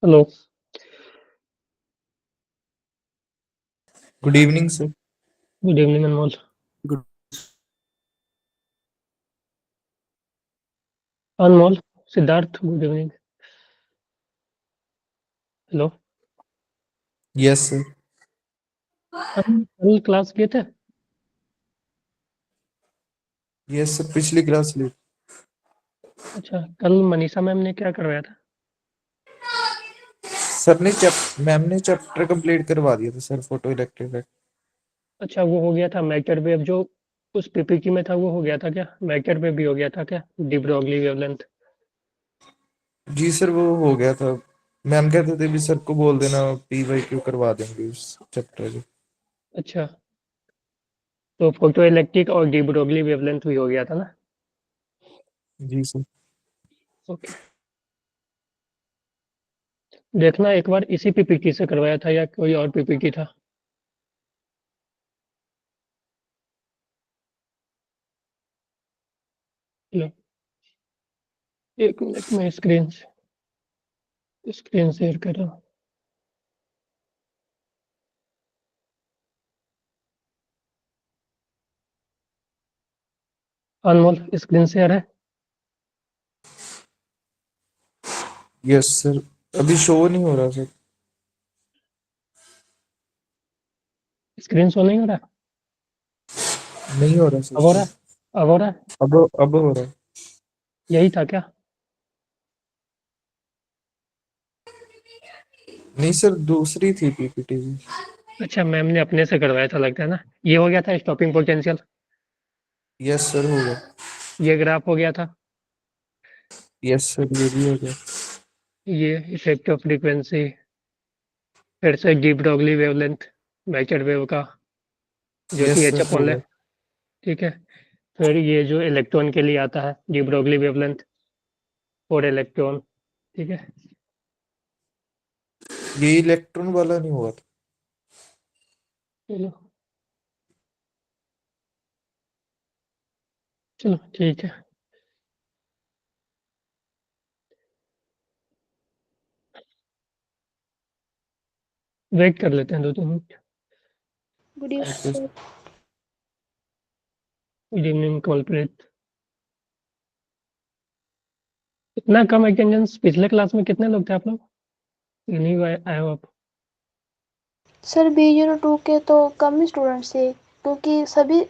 Hello. Good evening sir. Good evening Anmol. Good. Anmol. Siddharth, good evening. Hello. Yes sir. हम कल class किए थे। Yes sir, पिछली क्लास ली। अच्छा, कल मनीषा मैम ने क्या करवाया था? सर ने मैम ने चैप्टर कंप्लीट करवा दिया था सर, फोटो इलेक्ट्रिक। अच्छा, वो हो गया था मैटर वेव जो उस पीपीटी में था, वो हो गया था क्या? मैटर वेव भी हो गया था क्या? De Broglie wavelength. जी सर, वो हो गया था। मैम कहते थे भी सर को बोल देना, PYQ करवा देंगे उस चैप्टर के। अच्छा, तो फोटो इलेक्ट्रिक और डी ब्रॉगली वेवलेंथ भी हो गया था ना? जी सर। ओके। देखना एक बार इसी पीपीटी से करवाया था या कोई और पीपीटी था? लो, एक मिनट में स्क्रीन शेयर कर रहा हूँ। अनमोल, स्क्रीन शेयर है? यस सर, अभी शो नहीं हो रहा सर। स्क्रीन शो नहीं हो रहा? नहीं हो रहा अब हो सर। रहा है? अब हो रहा है? अब हो रहा है। यही था क्या? नहीं सर, दूसरी थी PPT भी। अच्छा, मैम ने अपने से करवाया था लगता है ना? ये हो गया था स्टॉपिंग पोटेंशियल। यस सर, हो गया। ये ग्राफ हो गया था। यस सर, ये भी हो गया। ये इफेक्टिव फ्रीक्वेंसी, फिर से D Broglie wavelength mature wave का, जो कि यस एच सर, हो अपॉन है। गया। ठीक है। फिर ये जो इलेक्ट्रॉन के लिए आता है, D Broglie wavelength for electron. ठीक है। ये इलेक्ट्रॉन वाला नहीं हुआ था। चलो, चलो ठीक है। वेट कर लेते हैं 2-3 minute. Good evening okay sir. Sir. Good evening कॉलप्रेट। इतना कम अटेंडेंस, पिछले क्लास में कितने लोग थे आप लोग? नहीं आए हो आप? सर B02 के तो कम ही स्टूडेंट्स थे, क्योंकि सभी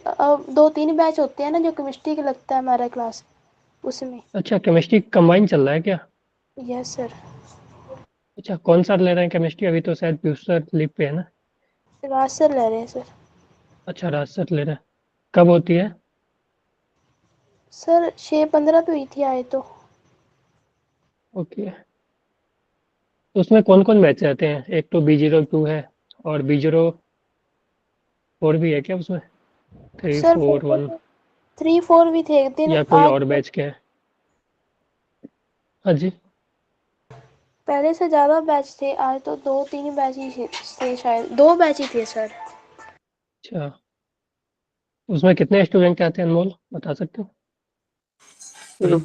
2-3 बैच होते हैं ना, जो केमिस्ट्री के लगता है हमारा क्लास, उसमें। अच्छा, केमिस्ट्री कंबाइन चल रहा है क्या? Yes sir. अच्छा, कौन सा ले रहे हैं केमिस्ट्री? अभी तो शायद पीयूष सर लीव पे है ना? राज सर ले रहे हैं सर। अच्छा, राज सर ले रहे हैं। कब होती है? सर 6-15 पे हुई थी आए तो। ओके। तो उसमें कौन कौन बैच रहते हैं? एक तो B02 है, और B04 भी है क्या उसमें? थ्री सर फोर वन 3-4 भी थे एक दिन या कोई आज और तो। बैच के है? हाँ जी। पहले से ज़्यादा बैच थे, आज तो 2-3 बैच ही थे, शायद 2 बैच ही थे सर। अच्छा, उसमें कितने स्टूडेंट आते हैं अनमोल, बता सकते हो? सर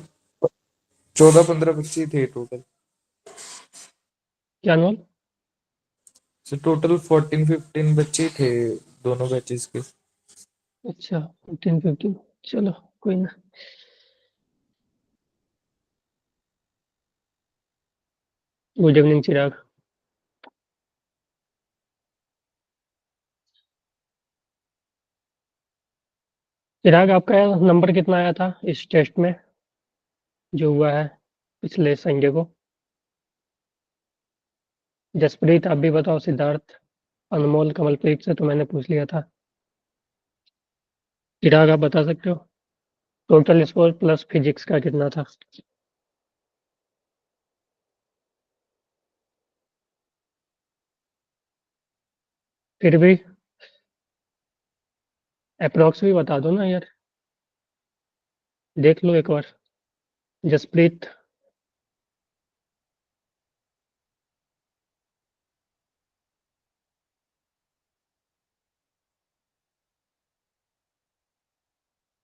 14-15 बच्चे थे टोटल। क्या अनमोल? सर टोटल 14-15 बच्चे थे दोनों बैचेस के। अच्छा, 15-15। चलो, कोई ना। गुड इवनिंग चिराग। चिराग, आपका नंबर कितना आया था इस टेस्ट में जो हुआ है पिछले संडे को? जसप्रीत, आप भी बताओ। सिद्धार्थ, अनमोल, कमलप्रीत से तो मैंने पूछ लिया था। चिराग, आप बता सकते हो टोटल स्कोर प्लस फिजिक्स का कितना था? फिर भी अप्रोक्स भी बता दो ना यार, देख लो एक बार। जसप्रीत।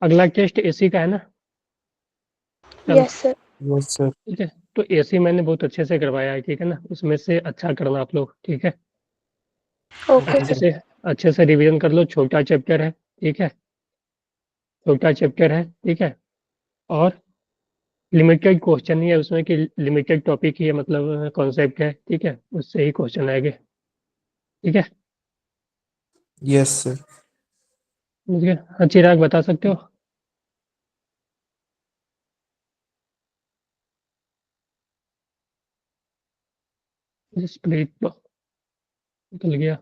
अगला टेस्ट एसी का है ना? कल? Yes sir. Yes sir. ठीक है। तो एसी मैंने बहुत अच्छे से करवाया है, ठीक है ना, उसमें से अच्छा करना आप लोग, ठीक है। ओके अच्छे सर। से अच्छे से रिवीजन कर लो, छोटा चैप्टर है, ठीक है, छोटा चैप्टर है, ठीक है। और लिमिटेड क्वेश्चन ही है उसमें, कि लिमिटेड टॉपिक ही है, मतलब कॉन्सेप्ट है, ठीक है, उससे ही क्वेश्चन आएंगे, ठीक है। Yes sir. मुझे हाँ चिराग बता सकते हो? स्प्लिट निकल गया।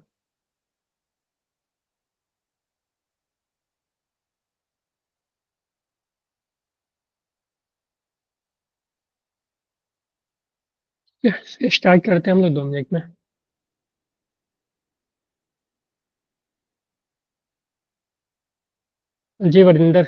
स्टार्ट करते हैं हम लोग 2 मिनट में। जी वरिंदर।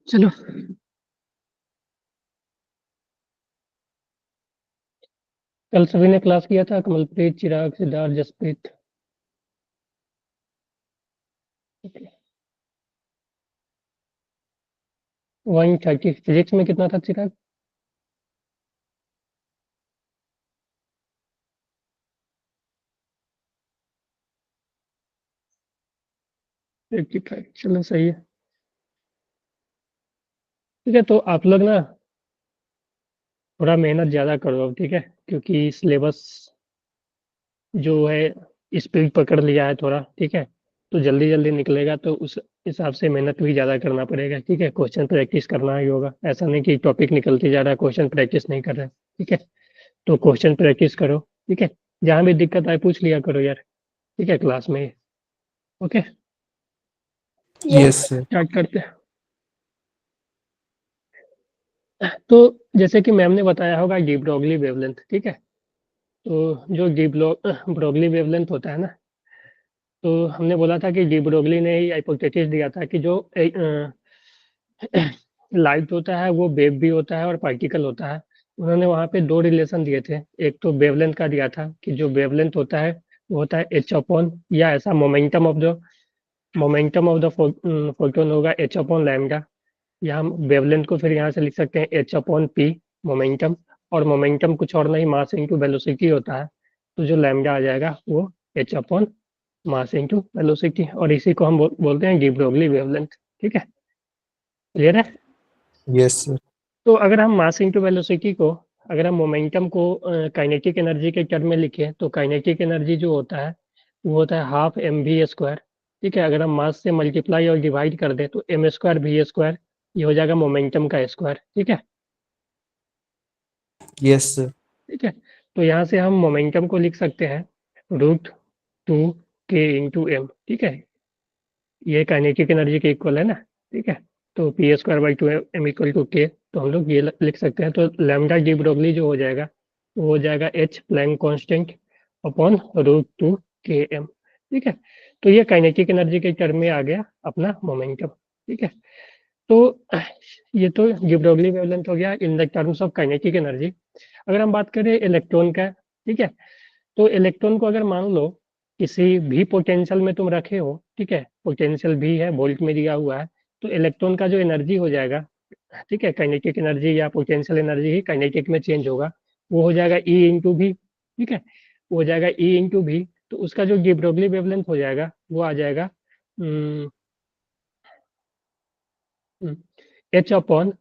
चलो, कल सभी ने क्लास किया था, कमलप्रीत, चिराग, सिद्धार्थ, जसप्रीत। 130 फिजिक्स में कितना था चिराग? 85, चलो सही है। ठीक है, तो आप लोग ना थोड़ा मेहनत ज़्यादा करो अब, ठीक है, क्योंकि सिलेबस जो है स्पीड पकड़ लिया है थोड़ा, ठीक है, तो जल्दी जल्दी निकलेगा, तो उस हिसाब से मेहनत भी ज़्यादा करना पड़ेगा, ठीक है। क्वेश्चन प्रैक्टिस करना ही होगा, ऐसा नहीं कि टॉपिक निकलते जा रहा है, क्वेश्चन प्रैक्टिस नहीं कर रहे, ठीक है। तो क्वेश्चन प्रैक्टिस करो, ठीक है, जहाँ भी दिक्कत आए पूछ लिया करो यार, ठीक है, क्लास में। Okay, yes yes. Sir. Start करते हैं। तो जैसे कि मैम ने बताया होगा डी ब्रॉगली वेवलेंथ, ठीक है। तो जो डी ब्रॉगली वेवलेंथ होता है ना, तो हमने बोला था कि डी ब्रोगली ने ही हाइपोथेसिस दिया था कि जो लाइट होता है वो वेव भी होता है और पार्टिकल होता है। उन्होंने वहाँ पे 2 रिलेशन दिए थे, एक तो वेवलेंथ का दिया था कि जो वेवलेंथ होता है वो होता है एच अपॉन, या ऐसा मोमेंटम ऑफ द फोटोन होगा एच अपॉन लैम्डा, या हम वेवलेंथ को फिर यहाँ से लिख सकते हैं एच अपॉन पी, मोमेंटम। और मोमेंटम कुछ और नहीं, मास इंटू वेलोसिटी होता है, तो जो लैम्डा आ जाएगा वो H upon mass into velocity, और इसी को हम बोलते हैं डी ब्रोगली वेवलेंथ, ठीक है, क्लियर है। Yes sir. तो अगर हम मास इंटू वेलोसिटी को, अगर हम मोमेंटम को काइनेटिक एनर्जी के टर्म में लिखें, तो काइनेटिक एनर्जी जो होता है वो होता है हाफ एम वी स्क्वायर, ठीक है। अगर हम मास से मल्टीप्लाई और डिवाइड कर दें तो एम स्क्वायर वी स्क्वायर, ये हो जाएगा मोमेंटम का स्क्वायर, ठीक है। Yes sir. ठीक है, तो यहाँ से हम मोमेंटम को लिख सकते हैं √2 k × m, ठीक है, ये काइनेटिक एनर्जी के इक्वल है ना, ठीक है। तो P²/2m = k, तो हम लोग ये लिख सकते हैं, तो लैम्डा डी ब्रोगली जो हो जाएगा वो हो जाएगा h Planck constant upon √2 km, ठीक है। तो ये काइनेटिक एनर्जी के टर्म में आ गया अपना मोमेंटम, ठीक है। तो ये तो डी ब्रोगली वेवलेंथ हो गया in the terms of kinetic energy. अगर हम बात करें इलेक्ट्रॉन का, ठीक है, तो इलेक्ट्रॉन को अगर मान लो किसी भी पोटेंशियल में तुम रखे हो, ठीक है, पोटेंशियल भी है, वोल्ट में दिया हुआ है, तो इलेक्ट्रॉन का जो एनर्जी हो जाएगा, ठीक है, काइनेटिक एनर्जी या पोटेंशियल एनर्जी ही काइनेटिक में चेंज होगा, वो हो जाएगा ई इंटू भी, ठीक है, वो हो जाएगा ई इंटू भी। तो उसका जो डी ब्रोगली वेवलेंथ हो जाएगा वो आ जाएगा एच अपॉन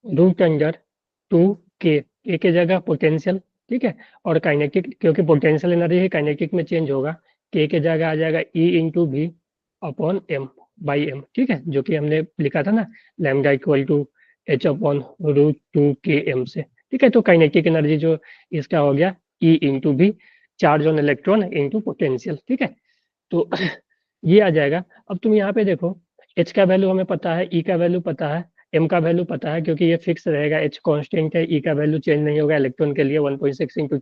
√2 k, के जगह पोटेंशियल, ठीक है, और काइनेटिक, क्योंकि पोटेंशियल एनर्जी ही काइनेटिक में चेंज होगा, के जगह आ जाएगा ई इंटू भी अपॉन एम बाई एम, ठीक है, जो कि हमने लिखा था ना, lambda equal to H upon √2 km से, ठीक है। तो काइनेटिक एनर्जी जो इसका हो गया ई इंटू भी, charge on electron into potential, ठीक है। तो ये आ जाएगा। अब तुम यहाँ पे देखो, एच का वैल्यू हमें पता है, ई का वैल्यू पता है, एम का वैल्यू पता है, क्योंकि ये फिक्स रहेगा, एच कांस्टेंट है, ई का वैल्यू चेंज नहीं होगा इलेक्ट्रॉन के लिए, 1.6 ×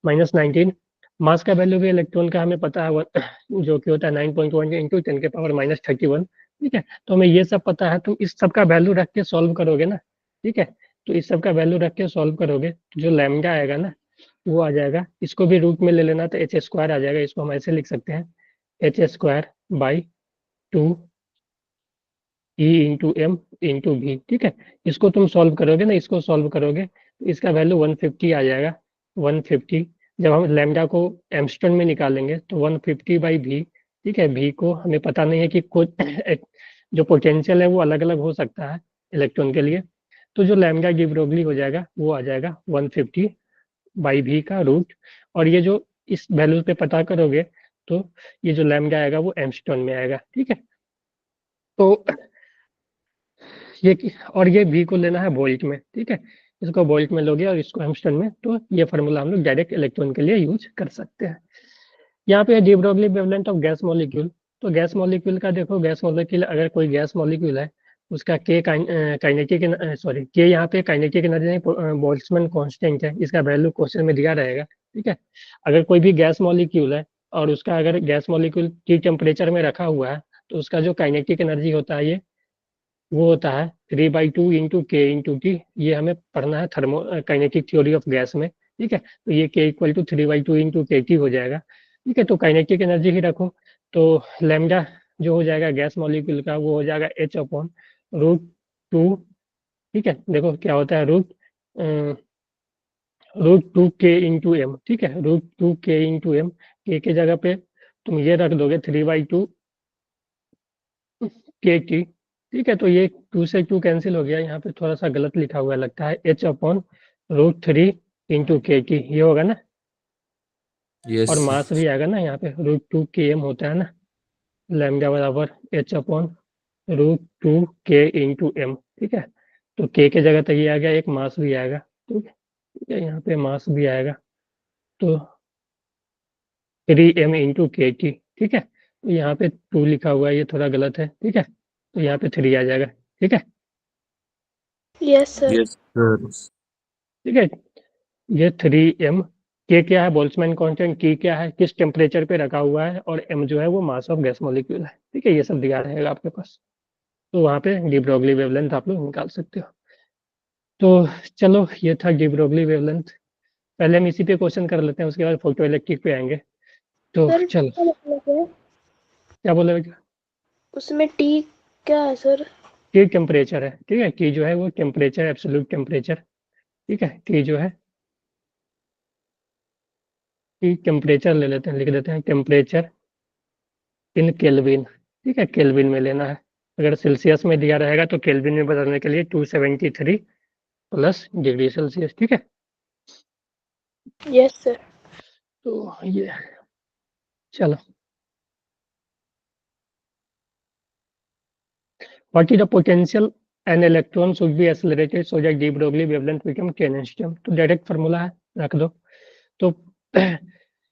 10⁻⁻19। मास का वैल्यू भी इलेक्ट्रॉन का हमें पता है, जो कि होता है 9.1 × 10⁻31। ठीक है, तो हमें ये सब पता है, तुम इस सब का वैल्यू रख के सॉल्व करोगे ना, ठीक है, तो इस सब का वैल्यू रख के सॉल्व करोगे तो जो लैम्डा आएगा ना वो आ जाएगा, इसको भी रूट में ले लेना तो एच स्क्वायर आ जाएगा, इसको हम ऐसे लिख सकते हैं H square by 2 E into M into भी, ठीक है, इसको तुम सॉल्व करोगे ना, इसको सॉल्व करोगे तो इसका वैल्यू 150 आ जाएगा, 150। जब हम लैम्डा को एमस्टोन में निकालेंगे तो 150 बाई भी, ठीक है, भी को हमें पता नहीं है कि कुछ जो पोटेंशियल है वो अलग अलग हो सकता है इलेक्ट्रॉन के लिए, तो जो लैम्डा डी ब्रोगली हो जाएगा वो आ जाएगा 150 बाई भी का रूट, और ये जो इस वैल्यू पे पता करोगे तो ये जो लैम्डा आएगा वो एमस्टोन में आएगा, ठीक है, तो ये और ये भी को लेना है वोल्ट में, ठीक है, इसको वोल्ट में लोगे और इसको एम्स्टन में, तो ये फार्मूला हम लोग डायरेक्ट इलेक्ट्रॉन के लिए यूज कर सकते हैं। यहाँ पे de Broglie wavelength of gas molecule, तो गैस मॉलिक्यूल का देखो, गैस मॉलिक्यूल अगर कोई गैस मॉलिक्यूल है उसका के काइनेटिक सॉरी के यहाँ पे काइनेटिक एनर्जी नहीं, बोल्ट्जमैन कांस्टेंट है, इसका वैल्यू क्वेश्चन में दिया रहेगा, ठीक है, अगर कोई भी गैस मॉलिक्यूल है और उसका अगर गैस मॉलिक्यूल टी टेम्परेचर में रखा हुआ है तो उसका जो काइनेटिक एनर्जी होता है ये वो होता है 3/2 इंटू के इंटू टी, ये हमें पढ़ना है thermo kinetic theory of gas में, ठीक है, तो ये के इक्वल टू 3/2 इंटू के टी हो जाएगा, ठीक है, तो काइनेटिक एनर्जी ही रखो, तो लैम्डा जो हो जाएगा गैस मॉलिक्यूल का वो हो जाएगा एच अपॉन √2, ठीक है, देखो क्या होता है √2 के इंटू एम, ठीक है, √2 के इंटू एम, के जगह पे तुम ये रख दोगे 3/2 के टी, ठीक है, तो ये 2 से 2 कैंसिल हो गया, यहाँ पे थोड़ा सा गलत लिखा हुआ लगता है, एच अपॉन √3 इंटू के टी, ये होगा ना, यस और सर। मास भी आएगा ना, यहाँ पे √2 के एम होता है ना, लैम्डा बराबर एच अपॉन √2 के इंटू एम, ठीक है, तो के जगह तो ये आ गया, एक मास भी आएगा, ठीक है, यहाँ पे मास भी आएगा, तो 3m इंटू के टी, ठीक है, तो यहाँ पे 2 लिखा हुआ है, ये थोड़ा गलत है, ठीक है, तो यहाँ पे 3 आ जाएगा, ठीक है, यस सर। Yes sir. ठीक है, ये 3m, के क्या है बोल्ट्जमैन कांस्टेंट, की क्या है किस टेम्परेचर पे रखा हुआ है, और m जो है वो मास ऑफ गैस मॉलिक्यूल है, ठीक है, ये सब दिया रहेगा आपके पास, तो वहाँ पे डी ब्रोगली वेवलेंथ आप लोग निकाल सकते हो। तो चलो ये था डी ब्रोगली वेवलेंथ, पहले हम इसी पे क्वेश्चन कर लेते हैं, उसके बाद फोटो इलेक्ट्रिक पे आएंगे, तो सर चलो क्या मतलब है क्या बोले बेटा, उसमें टी क्या है सर? टी टेम्परेचर है, ठीक है, टी जो है वो टेम्परेचर, एब्सोल्यूट टेम्परेचर, ठीक है, टी जो है टी टेम्परेचर ले लेते हैं, लिख देते हैं टेम्परेचर इन केल्विन, ठीक है, केल्विन में लेना है, अगर सेल्सियस में दिया रहेगा तो केल्विन में बदलने के लिए 273 प्लस डिग्री सेल्सियस, ठीक है, यस सर। तो ये चलो, what is the potential an electron should be accelerated so that de Broglie wavelength become 10 angstrom, तो डायरेक्ट फार्मूला है, रख दो, तो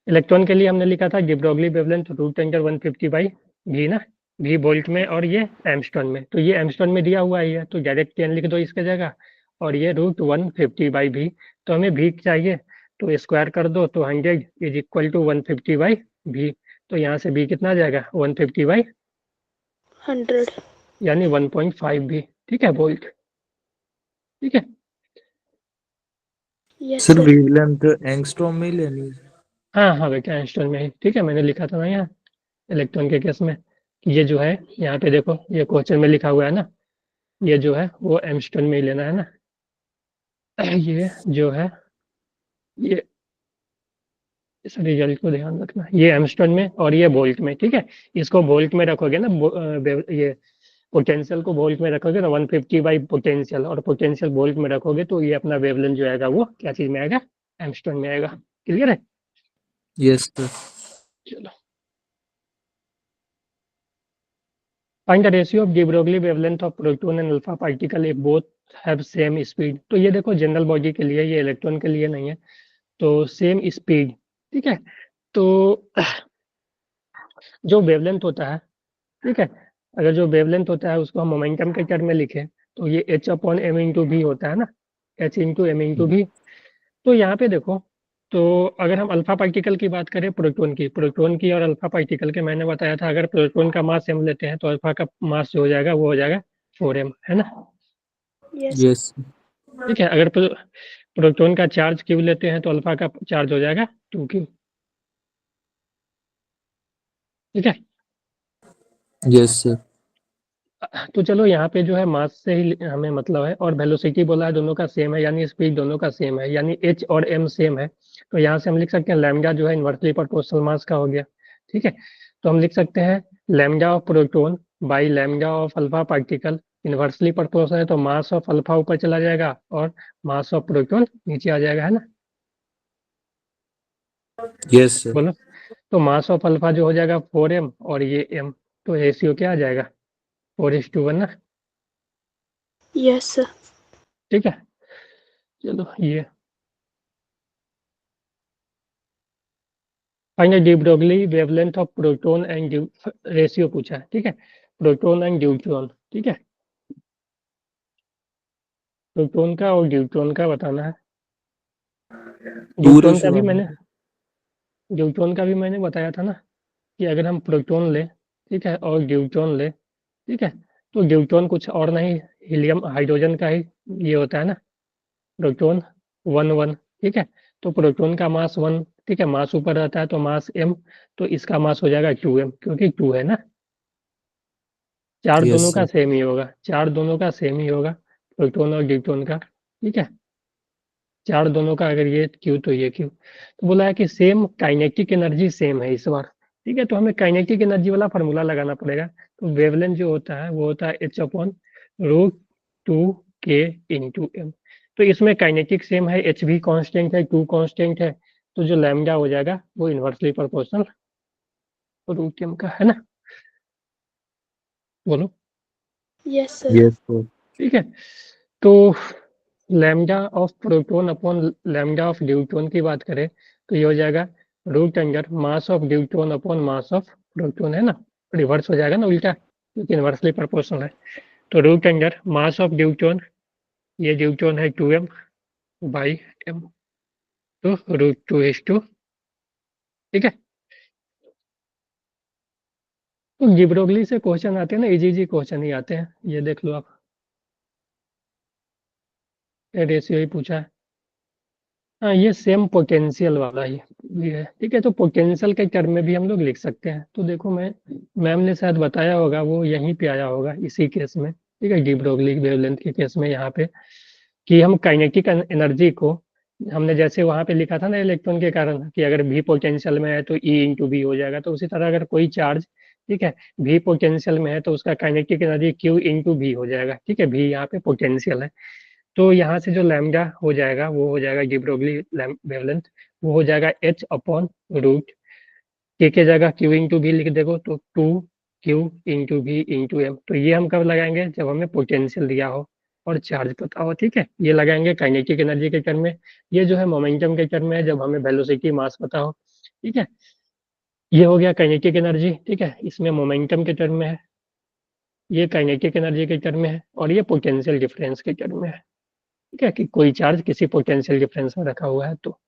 इलेक्ट्रॉन के लिए हमने लिखा था डी ब्रोगली वेवलेंथ √10⁻⁴ बाई भी ना, भी वोल्ट में और ये एमस्टोन में, तो ये एमस्टोन में दिया हुआ ही है तो डायरेक्ट 10 लिख दो इसके जगह, और ये √150 बाई भी, तो हमें भी चाहिए तो स्क्वायर कर दो, तो 100 इज इक्वल टू 150 बाई भी, तो यहाँ से भी कितना आ जाएगा 150 बाई 100। यानी 1.5 भी, ठीक है, वोल्ट, ठीक है, yes sir sir. Wavelength angstrom में ही लेनी है। हाँ हाँ बेटा एंगस्ट्रॉम में ही, ठीक है, मैंने लिखा था ना यहाँ इलेक्ट्रॉन के केस में कि ये जो है यहाँ पे देखो ये क्वेश्चन में लिखा हुआ है ना, ये जो है वो एमस्टोन में ही लेना है ना, ये जो है ये इस रिजल्ट को ध्यान रखना, ये एमस्टोन में और ये वोल्ट में, ठीक है, इसको वोल्ट में रखोगे ना, ये पोटेंशियल को वोल्ट में रखोगे ना 150 बाई पोटेंशियल, और पोटेंशियल वोल्ट में रखोगे तो ये अपना वेवलेंथ जो आएगा वो क्या चीज में आएगा, एमस्टोन में आएगा, क्लियर है, यस सर। चलो, find the ratio of de Broglie wavelength of proton and alpha particle if both have same speed, तो ये देखो जनरल बॉडी के लिए, ये इलेक्ट्रॉन के लिए नहीं है, तो सेम स्पीड, ठीक है, तो जो वेवलेंथ होता है, ठीक है, अगर जो वेवलेंथ होता है उसको हम मोमेंटम के टर्म में लिखें तो ये h अपॉन m इंटू भी होता है ना, h इंटू एम इंटू भी, तो यहाँ पे देखो तो अगर हम अल्फा पार्टिकल की बात करें प्रोटॉन की और अल्फा पार्टिकल के, मैंने बताया था अगर प्रोटॉन का मास m लेते हैं तो अल्फा का मास जो हो जाएगा वो हो जाएगा 4m, है ना। यस यस ठीक है, अगर प्रोटॉन का चार्ज q लेते हैं तो अल्फा का चार्ज हो जाएगा 2q। ठीक है, यस सर तो चलो यहाँ पे जो है मास से ही हमें मतलब है, और वेलोसिटी बोला है दोनों का सेम है, यानी स्पीड दोनों का सेम है, यानी h और m सेम है। तो यहाँ से हम लिख सकते हैं लैम्डा जो है इन्वर्सली प्रोपोर्शनल मास का हो गया। ठीक है, तो हम लिख सकते हैं lambda of proton by lambda of alpha particle inversely proportional है, तो मास ऑफ अल्फा ऊपर चला जाएगा और मास ऑफ प्रोटॉन नीचे आ जाएगा, है ना। यस सर बोलो, तो मास ऑफ अल्फा जो हो जाएगा 4m और ये m, तो रेशियो क्या आ जाएगा 4:1 ना। यस सर ठीक है, चलो ये find de Broglie wavelength of proton and ratio पूछा है। ठीक है, प्रोटॉन एंड न्यूट्रॉन। ठीक है, प्रोटॉन का और न्यूट्रॉन का बताना है। टू न्यूट्रॉन का रेशो भी वन मैंने न्यूट्रॉन का भी मैंने बताया था ना, कि अगर हम प्रोटॉन ले, ठीक है, और न्यूट्रॉन ले, ठीक है, तो न्यूट्रॉन कुछ और नहीं, हीलियम हाइड्रोजन का ही ये होता है ना, प्रोटॉन 1 1। ठीक है, तो प्रोटॉन का मास 1, ठीक है, मास ऊपर रहता है तो मास m, तो इसका मास हो जाएगा 2m, क्योंकि 2 है ना। चार्ज यस दोनों का सर सेम ही होगा, चार्ज दोनों का सेम ही होगा, प्रोटॉन और न्यूट्रॉन का। ठीक है, चार्ज दोनों का अगर ये क्यू तो ये क्यू, तो बोला है कि सेम काइनेटिक एनर्जी सेम है इस बार। ठीक है, तो हमें काइनेटिक एनर्जी वाला फार्मूला लगाना पड़ेगा। तो वेवलेंथ जो होता है वो होता है h/√2k/m। तो इसमें काइनेटिक सेम है, h भी कांस्टेंट है, 2 कांस्टेंट है, तो जो लैम्डा हो जाएगा वो इन्वर्सली प्रोपोर्शनल √m का, है ना। बोलो, यस सर यस सर ठीक है, तो lambda of proton upon lambda of neutron की बात करें तो ये हो जाएगा root under mass of neutron upon mass of proton, है ना। रिवर्स हो जाएगा ना उल्टा, क्योंकि इन्वर्सली प्रोपोर्शनल है। तो root under mass of neutron, ये न्यूट्रॉन है 2m बाई m, तो √2 ठीक है। तो गिब्रोगली से क्वेश्चन आते हैं ना, इजी इजी क्वेश्चन ही आते हैं, ये देख लो आप, रेशियो ही पूछा है। हाँ, ये सेम पोटेंशियल वाला ही भी है। ठीक है, तो पोटेंशियल के टर्म में भी हम लोग लिख सकते हैं। तो देखो, मैम ने शायद बताया होगा, वो यहीं पे आया होगा इसी केस में। ठीक है, डी ब्रोगली वेवलेंथ के केस में यहाँ पे, कि हम काइनेटिक एनर्जी को, हमने जैसे वहां पे लिखा था ना इलेक्ट्रॉन के कारण, कि अगर भी पोटेंशियल में है तो E/V हो जाएगा, तो उसी तरह अगर कोई चार्ज, ठीक है, भी पोटेंशियल में है तो उसका काइनेटिक एनर्जी Q/V हो जाएगा। ठीक है, भी यहाँ पे पोटेंशियल है, तो यहाँ से जो लैम्डा हो जाएगा वो हो जाएगा डी ब्रोगली वेवलेंथ, वो हो जाएगा h/रूट के जगह Q/V लिख देखो तो 2Q/V/m। तो ये हम कब लगाएंगे, जब हमें पोटेंशियल दिया हो और चार्ज पता हो। ठीक है, ये लगाएंगे काइनेटिक एनर्जी के टर्म में, ये जो है मोमेंटम के टर्म में है, जब हमें वेलोसिटी मास पता हो। ठीक है, ये हो गया काइनेटिक एनर्जी। ठीक है, इसमें मोमेंटम के टर्म में है, ये काइनेटिक एनर्जी के टर्म में है, और ये पोटेंशियल डिफरेंस के टर्म में है। ठीक है, कि कोई चार्ज किसी पोटेंशियल डिफरेंस में रखा हुआ है, तो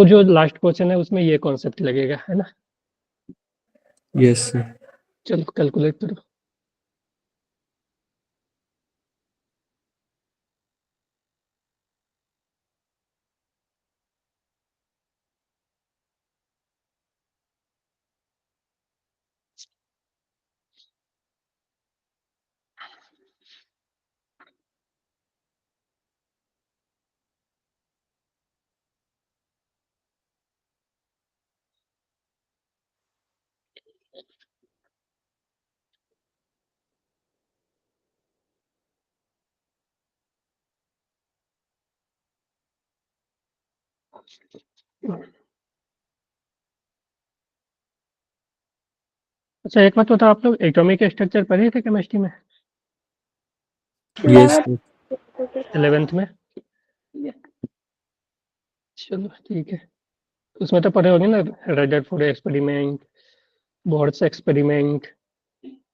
जो लास्ट क्वेश्चन है उसमें ये कॉन्सेप्ट लगेगा, है ना। यस सर चलो कैलकुलेट करो। अच्छा, एक बात बताओ, आप लोग एटॉमिक स्ट्रक्चर पढ़े थे केमिस्ट्री में यस 11 सर 11th में? चलो ठीक है, उसमें तो पढ़े होंगे ना, Rutherford experiment, Bohr's experiment,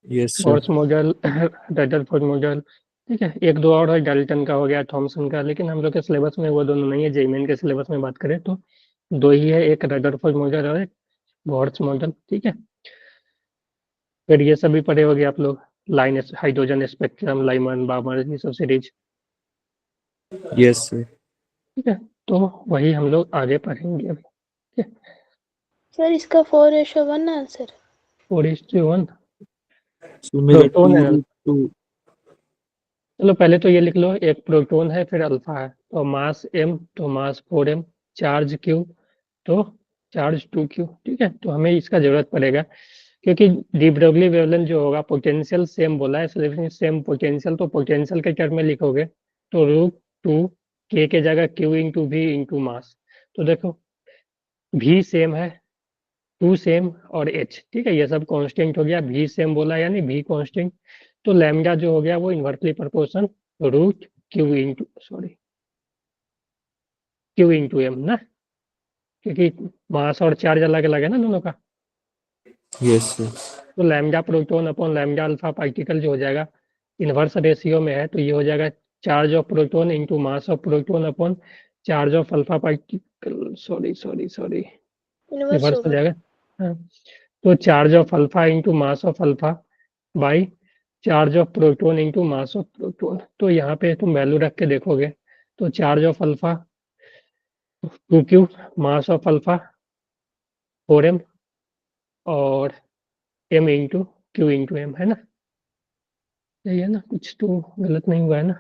yes sir Bohr's model, Rutherford model. ठीक है, एक दो और है, डाल्टन का हो गया, थॉमसन का, लेकिन हम लोग के सिलेबस में वो दोनों नहीं है, जेईमेन के सिलेबस में बात करें तो दो ही है, एक रदरफोर्ड मॉडल और एक बोर्स मॉडल, ठीक है। फिर ये सभी पढ़े होगे आप लोग, line hydrogen spectrum, Lyman barber, ये सब सीरीज, यस सर। ठीक है। तो वही हम लोग आगे पढ़ेंगे अभी, ठीक है। सर इसका 4:1 आंसर। 4:1 सो मेरा प्रोटॉन है। 2:2। चलो पहले तो ये लिख लो, एक प्रोटॉन है फिर अल्फा है, तो मास m तो मास 4m, चार्ज q तो चार्ज 2q, ठीक है। तो हमें इसका जरूरत पड़ेगा क्योंकि डी ब्रोगली वेवलेंथ जो होगा पोटेंशियल सेम बोला है, सेम पोटेंशियल, तो पोटेंशियल के टर्म में लिखोगे तो √2 k के जगह q into v into mass. तो देखो v सेम है, 2 सेम और h, ठीक है, ये सब कांस्टेंट हो गया। v सेम बोला यानी v कांस्टेंट, तो लैम्डा जो हो गया वो inversely proportion q into m ना, क्योंकि मास और चार्ज अलग अलग है ना दोनों का। Yes sir. तो lambda proton upon lambda alpha particle जो हो जाएगा इन्वर्स रेशियो में है, तो ये हो जाएगा charge of proton into mass of proton upon charge of alpha particle, sorry inverse reverse हो होगा। जाएगा। हाँ, तो charge of alpha into mass of alpha by charge of proton into mass of proton. तो यहाँ पे तुम वैल्यू रख के देखोगे तो charge of alpha 2q, mass of alpha 4m और m into q into m, है ना। यही है ना, कुछ तो गलत नहीं हुआ है ना।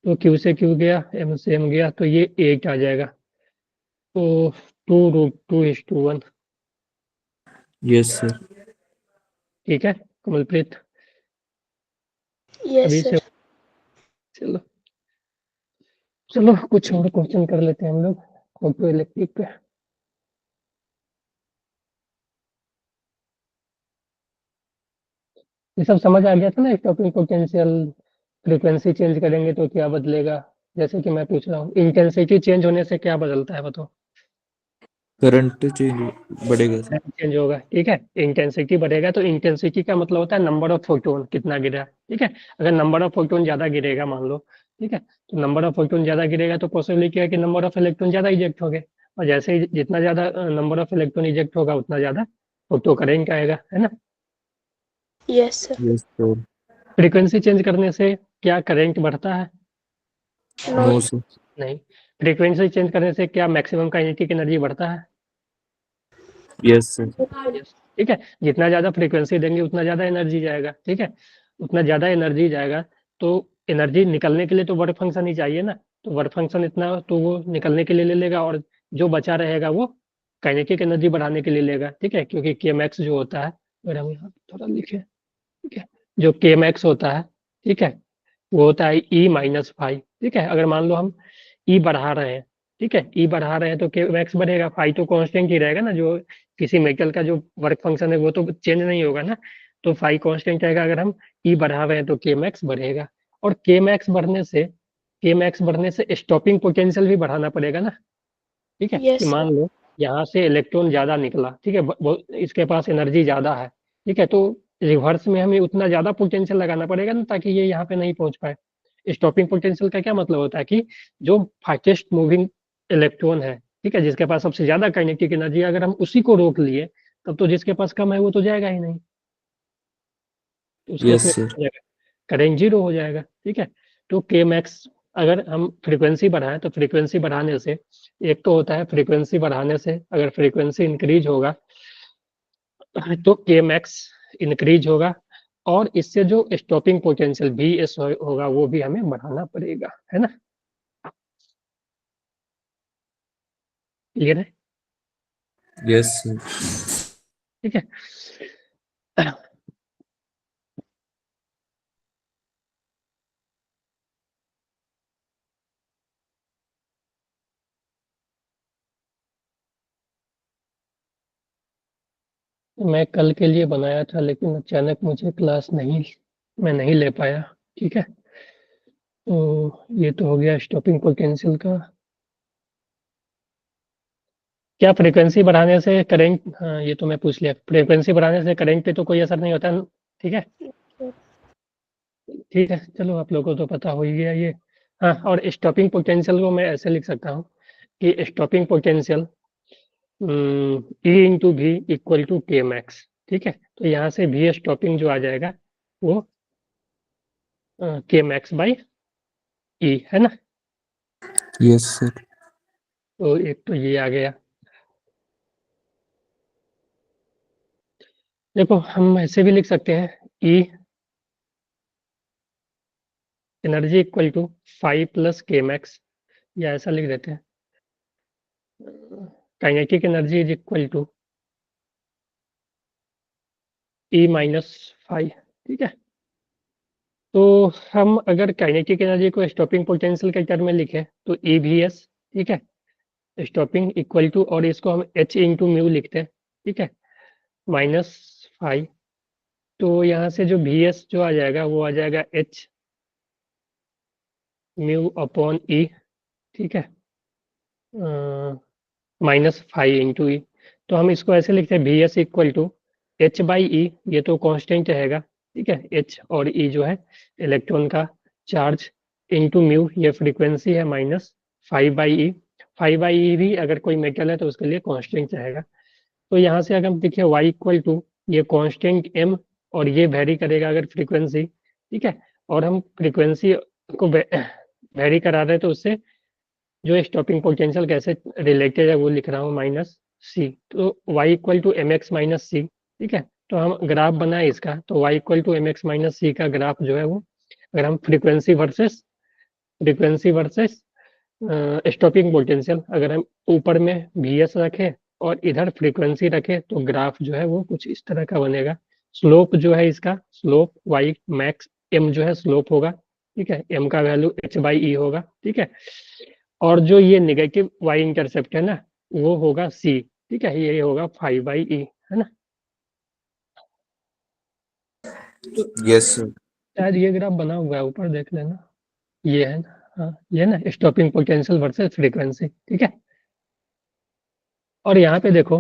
तो q से q गया, m से m गया, तो ये 8 आ जाएगा। तो 2√2:1, यस सर। ठीक है कमलप्रीत। यस अभी से सर। चलो चलो कुछ और क्वेश्चन कर लेते हैं हम लोग फोटो इलेक्ट्रिक पे। ये सब समझ आ गया था ना, स्टॉपिंग पोटेंशियल, फ्रीक्वेंसी चेंज करेंगे तो क्या बदलेगा। जैसे कि मैं पूछ रहा हूँ इंटेंसिटी चेंज होने से क्या बदलता है बताओ। करंट चेंज बढ़ेगा सर। चेंज होगा, ठीक है। इंटेंसिटी बढ़ेगा तो इंटेंसिटी का मतलब होता है नंबर ऑफ फोटोन कितना गिरा, ठीक है। अगर नंबर ऑफ फोटोन ज्यादा गिरेगा मान लो, ठीक है, तो नंबर ऑफ फोटोन ज्यादा गिरेगा तो पॉसिबिलिटी है कि नंबर ऑफ इलेक्ट्रॉन ज्यादा इजेक्ट हो गए, और जैसे ही जितना ज्यादा नंबर ऑफ इलेक्ट्रॉन इजेक्ट होगा उतना ज्यादा फोटो करंट आएगा, है ना। Yes sir. Yes sir. Frequency change करने से क्या करंट बढ़ता है? No no sir. नहीं। फ्रीक्वेंसी चेंज करने से क्या मैक्सिमम काइनेटिक एनर्जी बढ़ता है? Yes sir. Yes, ठीक है। जितना ज्यादा फ्रीक्वेंसी देंगे उतना ज्यादा एनर्जी जाएगा, ठीक है। उतना ज्यादा एनर्जी जाएगा तो एनर्जी निकलने के लिए तो वर्क फंक्शन ही चाहिए ना, तो वर्क फंक्शन इतना तो वो निकलने के लिए ले लेगा, और जो बचा रहेगा वो काइनेटिक एनर्जी बढ़ाने के लिए लेगा, ठीक है। क्योंकि के मैक्स जो होता है, अगर हम यहाँ थोड़ा लिखे, ठीक है, जो के मैक्स होता है, ठीक है, वो होता है E-5, ठीक है। अगर मान लो हम ई बढ़ा रहे हैं, ठीक है, ई बढ़ा रहे हैं तो के मैक्स बढ़ेगा, फाई तो कांस्टेंट ही रहेगा ना, जो किसी मेटल का जो वर्क फंक्शन है वो तो चेंज नहीं होगा ना, तो फाई कांस्टेंट रहेगा। अगर हम ई बढ़ा रहे हैं तो के मैक्स बढ़ेगा, और के मैक्स बढ़ने से स्टॉपिंग पोटेंशियल भी बढ़ाना पड़ेगा ना, ठीक है। कि यस सर। मान लो यहाँ से इलेक्ट्रॉन ज्यादा निकला, ठीक है, इसके पास एनर्जी ज्यादा है, ठीक है, तो रिवर्स में हमें उतना ज्यादा पोटेंशियल लगाना पड़ेगा ना ताकि ये यहाँ पे नहीं पहुंच पाए। स्टॉपिंग पोटेंशियल का क्या मतलब होता है कि जो फास्टेस्ट मूविंग इलेक्ट्रॉन है, ठीक है, जिसके पास सबसे ज्यादा काइनेटिक एनर्जी, अगर हम उसी को रोक लिए तब तो जिसके पास कम है वो तो जाएगा ही नहीं, तो उस केस यस में सर। करंट जीरो हो जाएगा, ठीक है। तो के मैक्स, अगर हम फ्रीक्वेंसी बढ़ाएं तो फ्रीक्वेंसी बढ़ाने से, एक तो होता है फ्रीक्वेंसी बढ़ाने से अगर फ्रीक्वेंसी इंक्रीज होगा तो के मैक्स इंक्रीज होगा, और इससे जो स्टॉपिंग पोटेंशियल भी एस होगा वो भी हमें बढ़ाना पड़ेगा, है ना। क्लियर है? Yes sir. ठीक है। मैं कल के लिए बनाया था लेकिन अचानक मुझे क्लास नहीं, मैं नहीं ले पाया, ठीक है। तो ये तो हो गया स्टॉपिंग पोटेंशियल का। क्या फ्रीक्वेंसी बढ़ाने से करंट, हाँ ये तो मैं पूछ लिया, फ्रीक्वेंसी बढ़ाने से करंट पे तो कोई असर नहीं होता, ठीक है। ठीक है चलो, आप लोगों को तो पता हो ही गया ये। हाँ, और स्टॉपिंग पोटेंशियल को मैं ऐसे लिख सकता हूँ कि स्टॉपिंग पोटेंशियल ई इंटू भी इक्वल टू के मैक्स। ठीक है, तो यहाँ से वी स्टॉपिंग जो आ जाएगा वो के मैक्स बाई ई है ना। Yes sir. तो एक तो ये आ गया। देखो हम ऐसे भी लिख सकते हैं E energy equal to 5 plus K max, या ऐसा लिख देते हैं kinetic energy is equal to E minus 5। ठीक है, तो हम अगर काइनेटिक एनर्जी को स्टॉपिंग पोटेंशियल के टर्म में लिखें तो ई वी एस, ठीक है, स्टॉपिंग इक्वल टू, और इसको हम एच इंटू म्यू लिखते हैं। ठीक है, माइनस 5। तो यहाँ से जो वी एस जो आ जाएगा वो आ जाएगा एच म्यू अपॉन ई। ठीक है, -5 इंटू ई। तो हम इसको ऐसे लिखते हैं V S equal to H by E, ये तो कांस्टेंट रहेगा। ठीक है, एच और ई जो है इलेक्ट्रॉन का चार्ज, इंटू म्यू ये फ्रीक्वेंसी है, -5/e। 5/e भी अगर कोई मेटल है तो उसके लिए कांस्टेंट रहेगा। तो यहाँ से अगर हम देखिए y इक्वल टू ये कांस्टेंट m, और ये वेरी करेगा अगर फ्रीक्वेंसी। ठीक है, और हम फ्रीक्वेंसी को वेरी करा रहे हैं तो उससे जो स्टॉपिंग पोटेंशियल कैसे रिलेटेड है वो लिख रहा हूँ, -c। तो y equal to M X minus C. ठीक है, तो हम ग्राफ बनाए इसका, तो y equal to M X minus C का ग्राफ जो है वो, अगर हम फ्रीक्वेंसी वर्सेस स्टॉपिंग पोटेंशियल, अगर हम ऊपर में वी एस रखें और इधर फ्रीक्वेंसी रखें तो ग्राफ जो है वो कुछ इस तरह का बनेगा। स्लोप जो है इसका, स्लोप वाई मैक्स एम जो है स्लोप होगा। ठीक है, एम का वैल्यू एच बाई ई होगा। ठीक है, और जो ये नेगेटिव वाई इंटरसेप्ट है ना वो होगा सी। ठीक है, ये होगा 5/e, है ना। तो यस सर। शायद ये ग्राफ बना हुआ है, ऊपर देख लेना, ये है ना। हाँ, ये ना स्टॉपिंग पोटेंशियल वर्सेस फ्रीक्वेंसी। ठीक है, और यहाँ पे देखो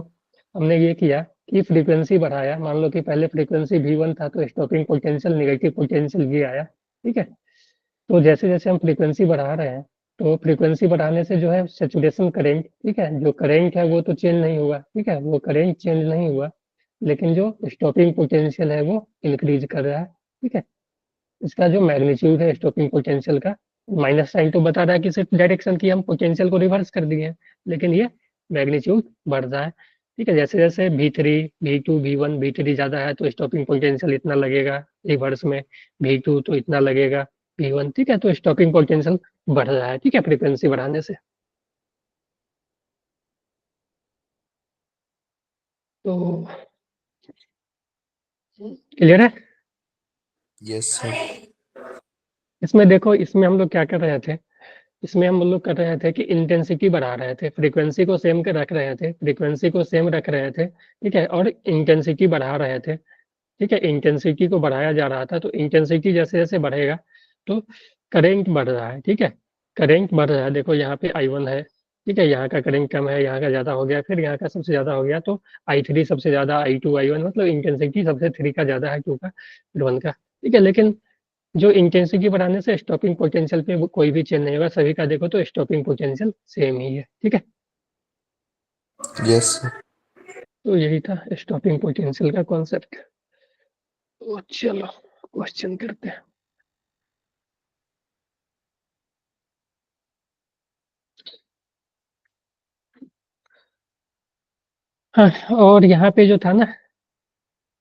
हमने ये किया कि फ्रीक्वेंसी बढ़ाया, मान लो कि पहले फ्रीक्वेंसी V1 था तो stopping potential negative potential V आया। ठीक है, तो जैसे जैसे हम फ्रीक्वेंसी बढ़ा रहे हैं तो फ्रीक्वेंसी बढ़ाने से जो है सेचुरेशन करंट, ठीक है, जो करंट है वो तो चेंज नहीं हुआ। ठीक है, वो करंट चेंज नहीं हुआ, लेकिन जो स्टॉपिंग पोटेंशियल है वो इंक्रीज कर रहा है। ठीक है, इसका जो मैग्नीट्यूड है स्टॉपिंग पोटेंशियल का, माइनस साइन तो बता रहा है कि सिर्फ डायरेक्शन की हम पोटेंशियल को रिवर्स कर दिए हैं, लेकिन ये मैग्नीट्यूड बढ़ रहा है। ठीक है, जैसे जैसे V3 V2 V1 V3 ज्यादा है तो स्टॉपिंग पोटेंशियल इतना लगेगा रिवर्स में, V2 तो इतना लगेगा V1। ठीक है, तो स्टॉपिंग पोटेंशियल बढ़ रहा है। ठीक है, फ्रीक्वेंसी बढ़ाने से। तो क्लियर है। Yes sir. इसमें देखो, इसमें हम लोग क्या कर रहे थे, इसमें हम लोग कर रहे थे कि इंटेंसिटी बढ़ा रहे थे, फ्रीक्वेंसी को सेम कर रख रहे थे, फ्रीक्वेंसी को सेम रख रहे थे। ठीक है, और इंटेंसिटी बढ़ा रहे थे। ठीक है, इंटेंसिटी को बढ़ाया जा रहा था, तो इंटेंसिटी जैसे जैसे बढ़ेगा तो करंट बढ़ रहा है। ठीक है, करंट बढ़ रहा है, देखो यहाँ पे I1 है। ठीक है, यहाँ का करंट कम है, यहाँ का ज्यादा हो गया, फिर यहाँ का सबसे ज्यादा हो गया, तो I3 सबसे ज्यादा, I2 I1, मतलब इंटेंसिटी सबसे 3 का ज्यादा है, 2 का, फिर 1 का। ठीक है, लेकिन जो इंटेंसिटी बढ़ाने से स्टॉपिंग पोटेंशियल पे कोई भी चेंज नहीं होगा, सभी का देखो तो स्टॉपिंग पोटेंशियल सेम ही है। ठीक है, यस सर। तो यही था स्टॉपिंग पोटेंशियल का कॉन्सेप्ट। तो चलो क्वेश्चन करते हैं। हाँ, और यहाँ पे जो था ना,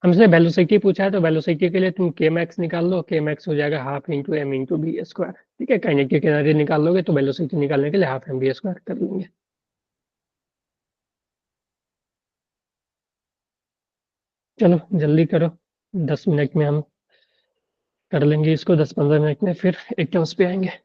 हमसे वेलोसिटी पूछा है, तो वेलोसिटी के लिए तुम के मैक्स निकाल लो, के मैक्स हो जाएगा half into M into B square. ठीक है, काइनेटिक एनर्जी निकाल लोगे तो वेलोसिटी निकालने के लिए हाफ एम बी स्क्वायर कर लेंगे। चलो जल्दी करो, 10 मिनट में हम कर लेंगे इसको, 10-15 मिनट में फिर एग्जाम्स पे आएंगे।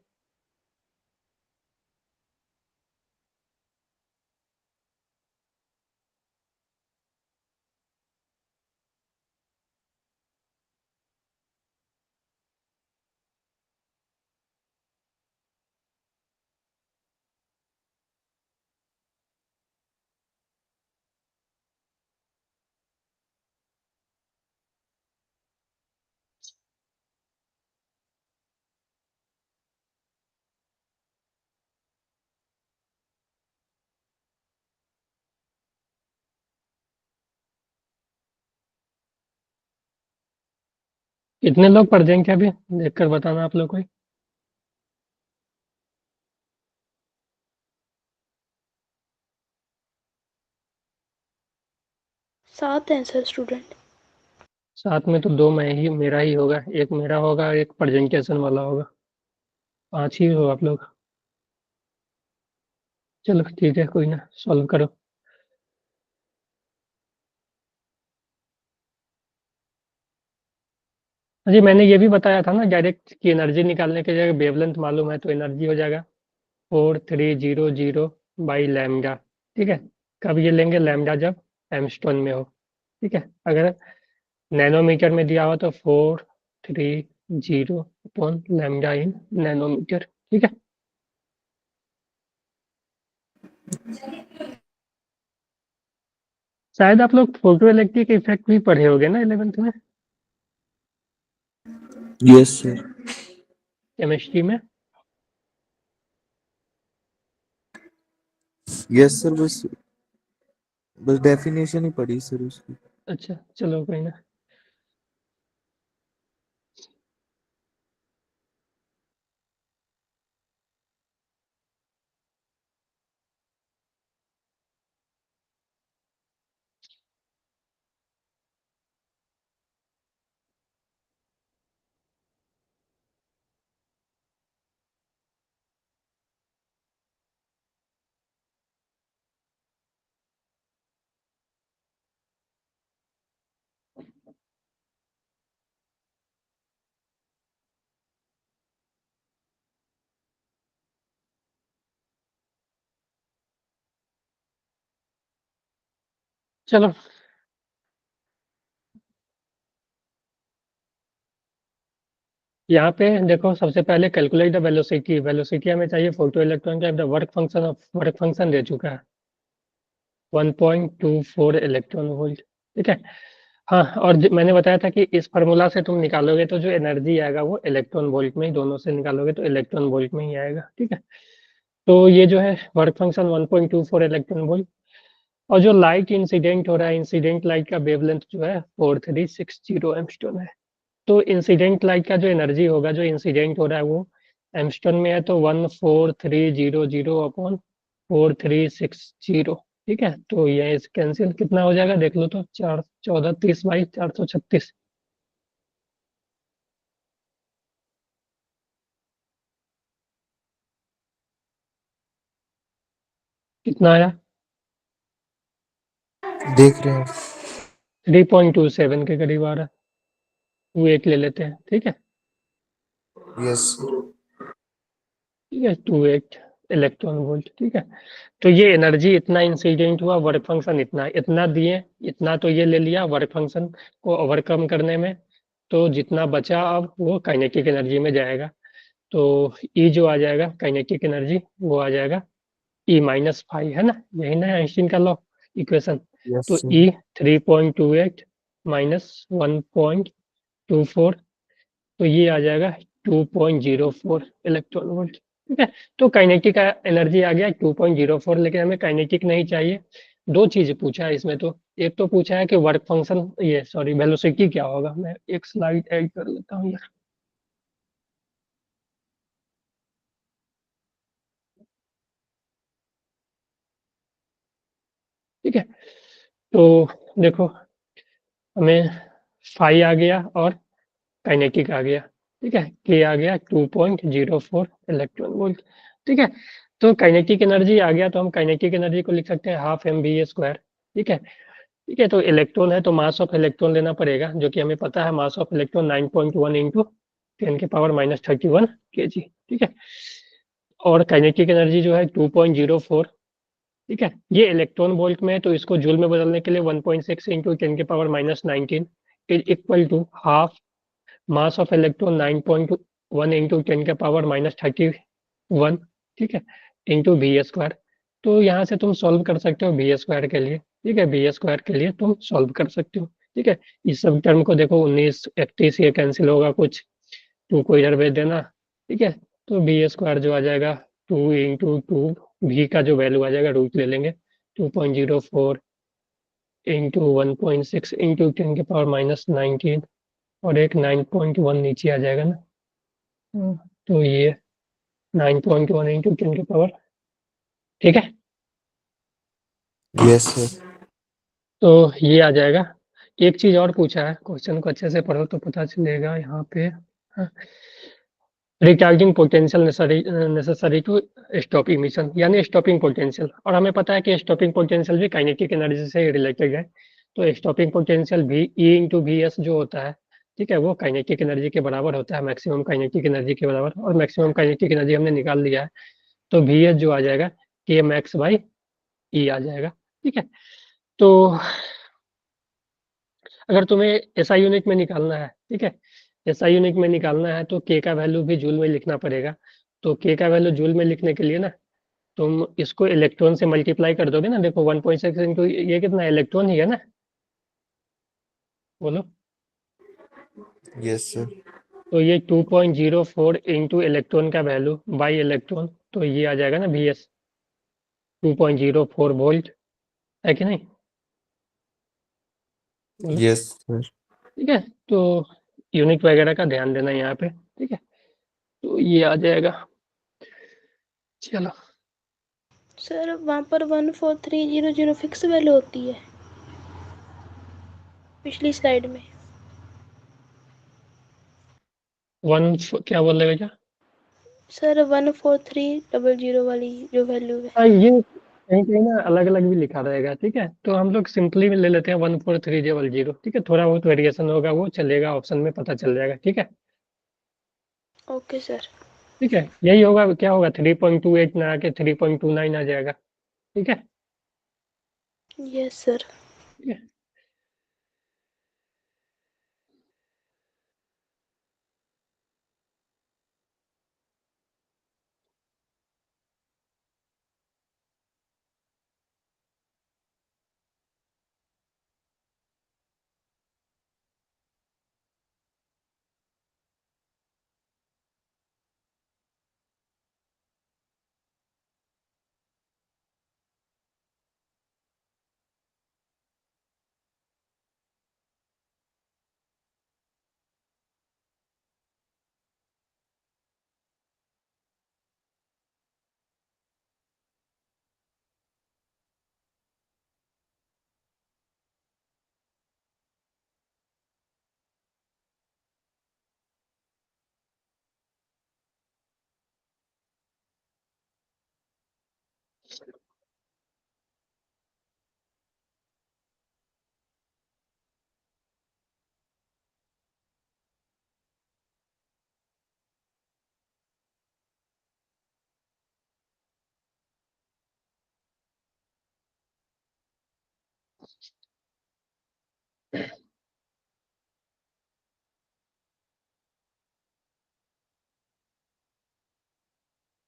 कितने लोग पढ़ जाएंगे अभी? देखकर बताना आप लोग कोई। 7 हैं सर स्टूडेंट। साथ में तो 2 मैं ही मेरा ही होगा, एक मेरा होगा, एक प्रेजेंटेशन वाला होगा। 5 ही हो आप लोग। चलो ठीक है, कोई ना, सॉल्व करो। जी मैंने ये भी बताया था ना डायरेक्ट की एनर्जी निकालने के जगह वेवलेंथ मालूम है तो एनर्जी हो जाएगा 4300 बाई लैम्डा। ठीक है, कब ये लेंगे? लैम्डा जब एमस्टोन में हो। ठीक है, अगर नैनोमीटर में दिया हो तो 430 अपॉन लैम्डा इन नैनोमीटर। ठीक है, शायद आप लोग फोटो इलेक्ट्रिक इफेक्ट भी पढ़े होगे ना 11th में, यस सर। केमिस्ट्री में। यस सर, बस बस डेफिनेशन ही पढ़ी सर उसकी। अच्छा चलो कोई ना। चलो यहाँ पे देखो, सबसे पहले कैलकुलेट द वेलोसिटी। वेलोसिटी हमें चाहिए फोटो इलेक्ट्रॉन का। Work function of work function दे चुका है 1.24 इलेक्ट्रॉन वोल्ट। ठीक है, हाँ, और मैंने बताया था कि इस फार्मूला से तुम निकालोगे तो जो एनर्जी आएगा वो इलेक्ट्रॉन वोल्ट में ही, दोनों से निकालोगे तो इलेक्ट्रॉन वोल्ट में ही आएगा। ठीक है, तो ये जो है वर्क फंक्शन 1.24 इलेक्ट्रॉन वोल्ट। और जो लाइट इंसिडेंट हो रहा है, इंसिडेंट लाइट का वेवलेंथ जो है 4360 एंगस्ट्रॉम है। तो इंसिडेंट लाइट का जो एनर्जी होगा, जो इंसिडेंट हो रहा है वो एंगस्ट्रॉम में है, तो 14300 अपॉन 4360। ठीक है, तो ये इस कैंसिल कितना हो जाएगा देख लो तो, 4 14 30 बाई 436। कितना आया? देख रहे हैं। 3.27 के करीब आ रहा है। वो एक ले लेते हैं। ठीक है, यस सर। ठीक है, 28 इलेक्ट्रॉन वोल्ट। ठीक है, तो ये एनर्जी इतना इंसिडेंट हुआ, वर्क फंक्शन इतना इतना दिए, इतना तो ये ले लिया वर्क फंक्शन को ओवरकम करने में। तो जितना बचा अब वो काइनेटिक एनर्जी में जाएगा। तो ई जो आ जाएगा काइनेटिक एनर्जी, वो आ जाएगा E-5, है ना? यही ना आइंस्टीन का लॉ, इक्वेशन। यस तो सर। ई 3.28 माइनस 1.24, तो ये आ जाएगा 2.04 इलेक्ट्रॉन वोल्ट। ठीक है, तो काइनेटिक का एनर्जी आ गया 2.04, लेकिन हमें काइनेटिक नहीं चाहिए। दो चीज पूछा है इसमें तो, एक तो पूछा है कि वर्क फंक्शन, ये सॉरी वेलोसिटी क्या होगा। मैं एक स्लाइड ऐड कर लेता हूँ यार। ठीक है, तो देखो हमें फाई आ गया और काइनेटिक आ गया। ठीक है, के आ गया 2.04 इलेक्ट्रॉन वोल्ट। ठीक है, तो काइनेटिक एनर्जी आ गया, तो हम काइनेटिक एनर्जी को लिख सकते हैं हाफ एम बी ए स्क्वायर। ठीक है, ठीक है, तो इलेक्ट्रॉन है तो मास ऑफ इलेक्ट्रॉन लेना पड़ेगा, जो कि हमें पता है मास ऑफ इलेक्ट्रॉन 9.1 इंटू 10 के पावर -31 kg। ठीक है, और काइनेटिक एनर्जी जो है 2.04। ठीक है, ये इलेक्ट्रॉन वोल्ट में है तो इसको जूल में बदलने के लिए 1.6 इंटू 10 के power -19 is equal to half mass of electron 9.1 into 10 के पावर -31। ठीक है, इंटू बी स्क्वायर। तो यहाँ से तुम सॉल्व कर सकते हो बी स्क्वायर के लिए। ठीक है, बी स्क्वायर के लिए तुम सॉल्व कर सकते हो। ठीक है, इस सब टर्म को देखो, 19 31 ये कैंसिल होगा कुछ, टू को इधर भेज देना। ठीक है, तो बी स्क्वायर जो आ जाएगा 2 इंटू 2, भी का जो वैल्यू आ जाएगा रूट ले लेंगे, 2.04 इंटू 1.6 इंटू 10 के पावर -19 और एक 9.1 नीचे आ जाएगा ना। तो ये 9.1 इंटू 10 की पावर, ठीक है। Yes sir. तो ये आ जाएगा। एक चीज और पूछा है, क्वेश्चन को अच्छे से पढ़ो तो पता चलेगा यहाँ पे। Recharging potential necessary to stop emission, यानी स्टॉपिंग पोटेंशियल। और हमें पता है कि स्टॉपिंग पोटेंशियल भी काइनेटिक एनर्जी से रिलेटेड है। तो स्टॉपिंग पोटेंशियल भी ई इंटू वी एस जो होता है, ठीक है, वो काइनेटिक एनर्जी के बराबर होता है, मैक्सिमम काइनेटिक एनर्जी के बराबर। और मैक्सिमम काइनेटिक एनर्जी हमने निकाल लिया है। तो वी एस जो आ जाएगा के मैक्स बाई ई आ जाएगा, ठीक है। तो अगर तुम्हें एसआई यूनिट में निकालना है, ठीक है, एसआई यूनिट में निकालना है तो के का वैल्यू भी जूल में लिखना पड़ेगा। तो के का वैल्यू जूल में लिखने के लिए ना, तुम इसको इलेक्ट्रॉन से मल्टीप्लाई कर दोगे ना। देखो 1.6 इंटू ये कितना इलेक्ट्रॉन ही है ना, बोलो। Yes sir. तो ये 2.04 इंटू इलेक्ट्रॉन का वैल्यू बाई इलेक्ट्रॉन, तो ये आ जाएगा ना वी एस 2.04 वोल्ट, है कि नहीं, बोलो। Yes sir. ठीक है। तो यूनिट वगैरह का ध्यान देना यहाँ पे, ठीक है। तो ये आ जाएगा, चलो। सर वहाँ पर 14300 फिक्स वैल्यू होती है पिछली स्लाइड में। क्या बोल रहे बेटा? सर 14300 वाली जो वैल्यू है। हाँ, ये कहीं कहीं ना अलग अलग भी लिखा रहेगा, ठीक है। तो हम लोग सिंपली ले लेते हैं 14300, ठीक है। थोड़ा बहुत वेरिएशन होगा वो चलेगा, ऑप्शन में पता चल जाएगा, ठीक है। Okay sir. ठीक है, यही होगा, क्या होगा 3.28 ना आके 3.29 आ जाएगा, ठीक है। Yes sir. ठीक है।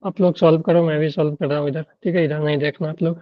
आप लोग सॉल्व करो, मैं भी सॉल्व कर रहा हूँ इधर, ठीक है। इधर नहीं देखना आप लोग।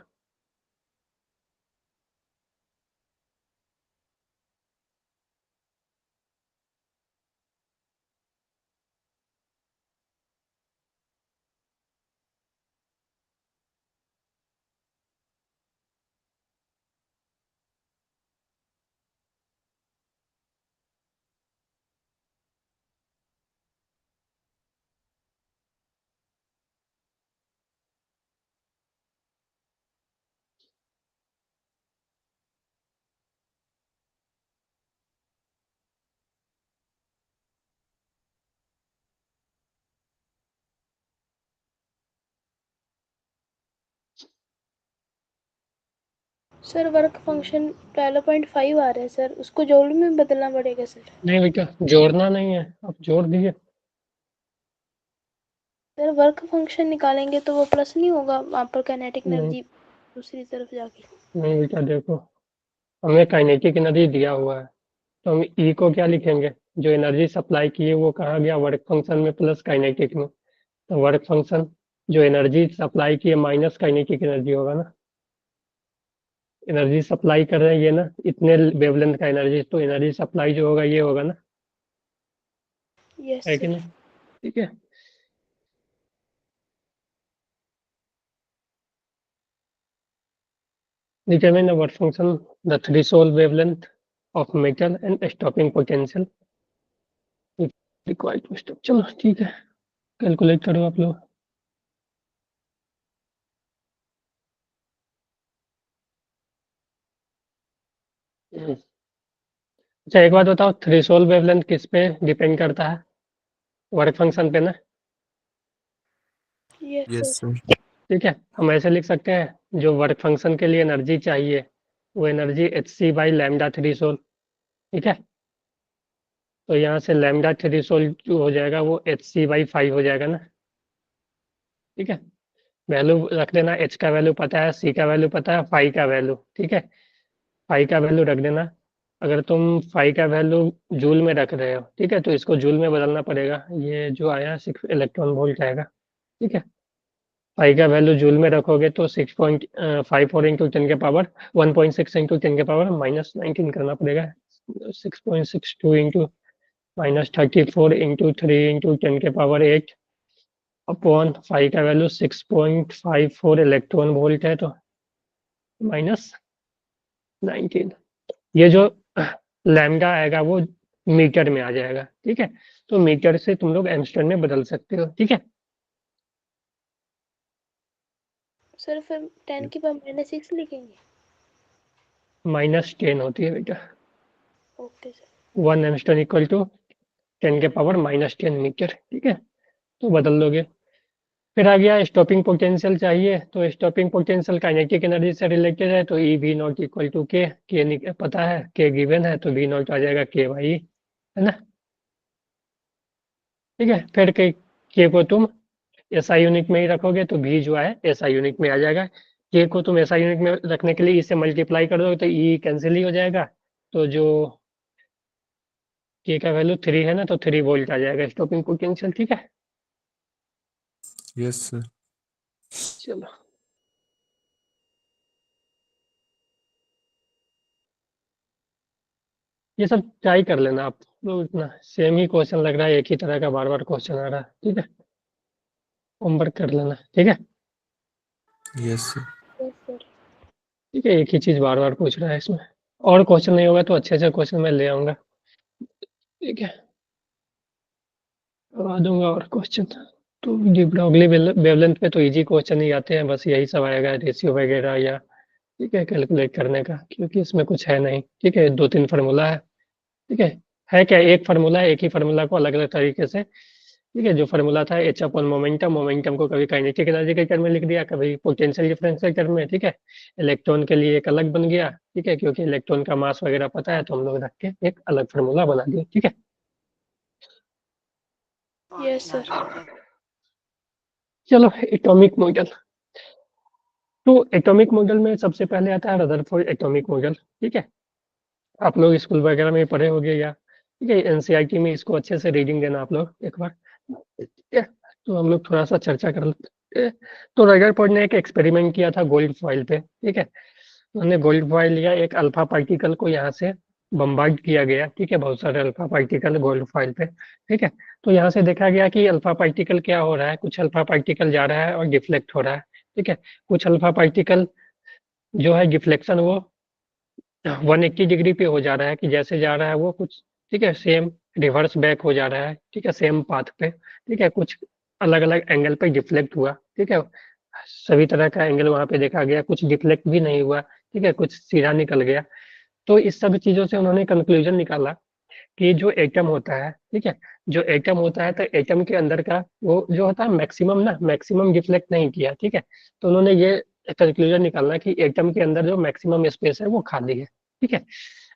सर वर्क फंक्शन 12.5 आ रहा है सर, उसको जूल में बदलना पड़ेगा सर। नहीं बेटा, जोड़ना नहीं है, आप जोड़ दीजिए। सर वर्क फंक्शन निकालेंगे तो वो प्लस नहीं होगा वहाँ पर काइनेटिक नहीं, एनर्जी दूसरी तरफ जाके। नहीं बेटा, देखो हमें काइनेटिक एनर्जी दिया हुआ है, तो हम ई को क्या लिखेंगे? जो एनर्जी सप्लाई की है वो कहाँ गया? वर्क फंक्शन में प्लस काइनेटिक में। तो वर्क फंक्शन जो एनर्जी सप्लाई की है माइनस काइनेटिक एनर्जी होगा ना। एनर्जी सप्लाई कर रहे हैं ये ना, इतने वेवलेंथ का एनर्जी, तो एनर्जी सप्लाई जो होगा ये होगा ना, यस है कि सर। नहीं? ठीक है। Determine the work function, the threshold wavelength of metal and stopping potential. Required step, चलो ठीक है, कैलकुलेट करो आप लोग। अच्छा एक बात बताओ, थ्रेशोल्ड वेवलेंथ किस पे डिपेंड करता है? वर्क फंक्शन पे ना। Yes yes sir. सर। ठीक है, हम ऐसे लिख सकते हैं, जो वर्क फंक्शन के लिए एनर्जी चाहिए वो energy H C by lambda threshold. ठीक है, तो यहाँ से लैम्डा थ्रेशोल्ड जो हो जाएगा वो एच सी बाई 5 हो जाएगा ना। ठीक है, वैल्यू रख देना, एच का वैल्यू पता है, सी का वैल्यू पता है, फाई का वैल्यू। ठीक है, फाई का वैल्यू रख देना। अगर तुम फाई का वैल्यू जूल में रख रहे हो, ठीक है, तो इसको जूल में बदलना पड़ेगा। ये जो आया 6 इलेक्ट्रॉन वोल्ट आएगा। ठीक है, फाई का वैल्यू जूल में रखोगे तो 6.54 इंटू 10 के पावर 1.6 इंटू 10 के पावर -19 करना पड़ेगा। 6.62 इंटू -34 इंटू 3 इंटू 10 के पावर 8 अपॉन फाई का वैल्यू 6.54 इलेक्ट्रॉन वोल्ट है, तो -19। ये जो लैम्डा आएगा वो मीटर में आ जाएगा। ठीक है, तो मीटर से तुम लोग एंगस्ट्रम में बदल सकते हो। ठीक है, सर फिर 10 की पावर -6 लिखेंगे? -10 होती है बेटा। Okay sir. 1 angstrom equal to 10 के पावर -10 मीटर। ठीक है, तो बदल दोगे। फिर आ गया स्टॉपिंग पोटेंशियल चाहिए, तो स्टॉपिंग पोटेंशियल काइनेटिक एनर्जी से रिलेटेड है, तो E V naught equal to K पता है, के गिवन है, तो वी नॉट आ जाएगा के बाई, है ना। ठीक है, फिर के को तुम एसआई यूनिट में ही रखोगे तो भी जो है एसआई यूनिट में आ जाएगा। के को तुम एसआई यूनिट में रखने के लिए इससे मल्टीप्लाई कर दोगे तो ई कैंसिल ही हो जाएगा। तो जो के का वैल्यू 3 है ना, तो 3 वोल्ट आ जाएगा स्टॉपिंग पोटेंशियल। ठीक है, यस सर। चलो ये सब ट्राई कर लेना आप लोग, इतना सेम ही क्वेश्चन लग रहा है, एक ही तरह का बार बार क्वेश्चन आ रहा है। ठीक है, होमवर्क कर लेना। ठीक है, यस सर। Yes sir. ठीक है, एक ही चीज बार बार पूछ रहा है इसमें। और क्वेश्चन नहीं होगा तो अच्छे से क्वेश्चन मैं ले आऊंगा। ठीक है, करवा दूंगा और क्वेश्चन। तो डी ब्रॉगली वेवलेंथ पे तो इजी क्वेश्चन ही आते हैं, बस यही सब आएगा, रेशियो वगैरह या ठीक है कैलकुलेट करने का, क्योंकि इसमें कुछ है नहीं। ठीक है, 2-3 फार्मूला है। ठीक है क्या, एक फार्मूला है, एक ही फार्मूला को अलग अलग तरीके से। ठीक है, जो फार्मूला था एच अपॉन मोमेंटम, मोमेंटम को कभी काइनेटिक एनर्जी के टर्म में लिख दिया, कभी पोटेंशियल डिफरेंस के टर्म में। ठीक है, इलेक्ट्रॉन के लिए एक अलग बन गया। ठीक है, क्योंकि इलेक्ट्रॉन का मास वगैरह पता है, तो हम लोग रख के एक अलग फार्मूला बना दिए। ठीक है, यस सर। चलो एटॉमिक मॉडल। तो एटॉमिक मॉडल में सबसे पहले आता है रदरफोर्ड एटॉमिक मॉडल। ठीक है, आप लोग स्कूल वगैरह में पढ़े होंगे, या ठीक है एनसीईआरटी में इसको अच्छे से रीडिंग देना आप लोग एक बार। ठीक है, तो हम लोग थोड़ा सा चर्चा कर लेते हैं। तो रदरफोर्ड ने एक एक्सपेरिमेंट किया था गोल्ड फॉइल पे। ठीक है, उन्होंने गोल्ड फॉइल लिया, एक अल्फा पार्टिकल को यहाँ से बम्बार्ड किया गया। ठीक है, बहुत सारे अल्फा पार्टिकल गोल्ड फॉइल पे। ठीक है, तो यहाँ से देखा गया कि अल्फा पार्टिकल क्या हो रहा है, कुछ अल्फा पार्टिकल जा रहा है और डिफ्लेक्ट हो रहा है। ठीक है, कुछ अल्फा पार्टिकल जो है डिफ्लेक्शन वो 180 डिग्री पे हो जा रहा है, कि जैसे जा रहा है वो कुछ, ठीक है, सेम रिवर्स बैक हो जा रहा है। ठीक है, सेम पाथ पे। ठीक है, कुछ अलग अलग एंगल पे डिफ्लेक्ट हुआ। ठीक है, सभी तरह का एंगल वहां पे देखा गया, कुछ डिफ्लेक्ट भी नहीं हुआ। ठीक है, कुछ सीधा निकल गया। तो इस सब चीजों से उन्होंने कंक्लूजन निकाला कि जो एटम होता है, ठीक है, जो एटम होता है, तो एटम के अंदर का वो जो होता है मैक्सिमम ना, मैक्सिमम डिफ्लेक्ट नहीं किया। ठीक है, तो उन्होंने ये कंक्लूजन निकालना कि एटम के अंदर जो मैक्सिमम स्पेस है वो खाली है। ठीक है,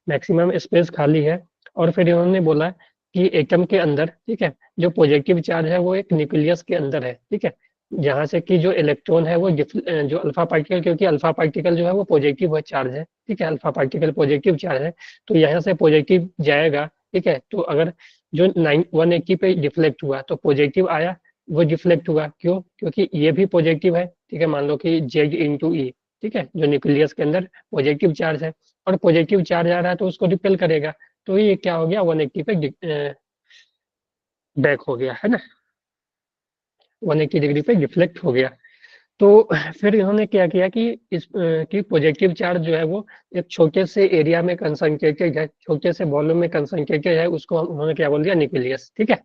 मैक्सिमम स्पेस खाली है। और फिर इन्होंने बोला कि एटम के अंदर, ठीक है, जो पॉजिटिव चार्ज है वो एक न्यूक्लियस के अंदर है। ठीक है, जहाँ से कि जो इलेक्ट्रॉन है वो जो अल्फा पार्टिकल, क्योंकि अल्फा पार्टिकल जो है वो पॉजिटिव चार्ज है। ठीक है, अल्फा पार्टिकल पॉजिटिव चार्ज है, तो यहाँ से पॉजिटिव जाएगा। ठीक है, तो अगर जो 180 पे डिफ्लेक्ट हुआ तो पॉजिटिव आया, वो डिफ्लेक्ट हुआ क्यों, क्योंकि ये भी पॉजिटिव है। ठीक है, मान लो कि जेड इंटू ई, ठीक है, जो न्यूक्लियस के अंदर पॉजिटिव चार्ज है, और पॉजिटिव चार्ज आ रहा है तो उसको रिपेल करेगा। तो ये क्या हो गया, 180 पे बैक हो गया, है ना, 180 डिग्री पे डिफ्लेक्ट हो गया। तो फिर इन्होंने क्या किया कि कि पॉजिटिव चार्ज जो है वो एक छोटे से एरिया में कंसंट्रेटेड है, छोटे से वॉल्यूम में कंसंट्रेटेड है, उसको उन्होंने क्या बोल दिया, न्यूक्लियस। ठीक है,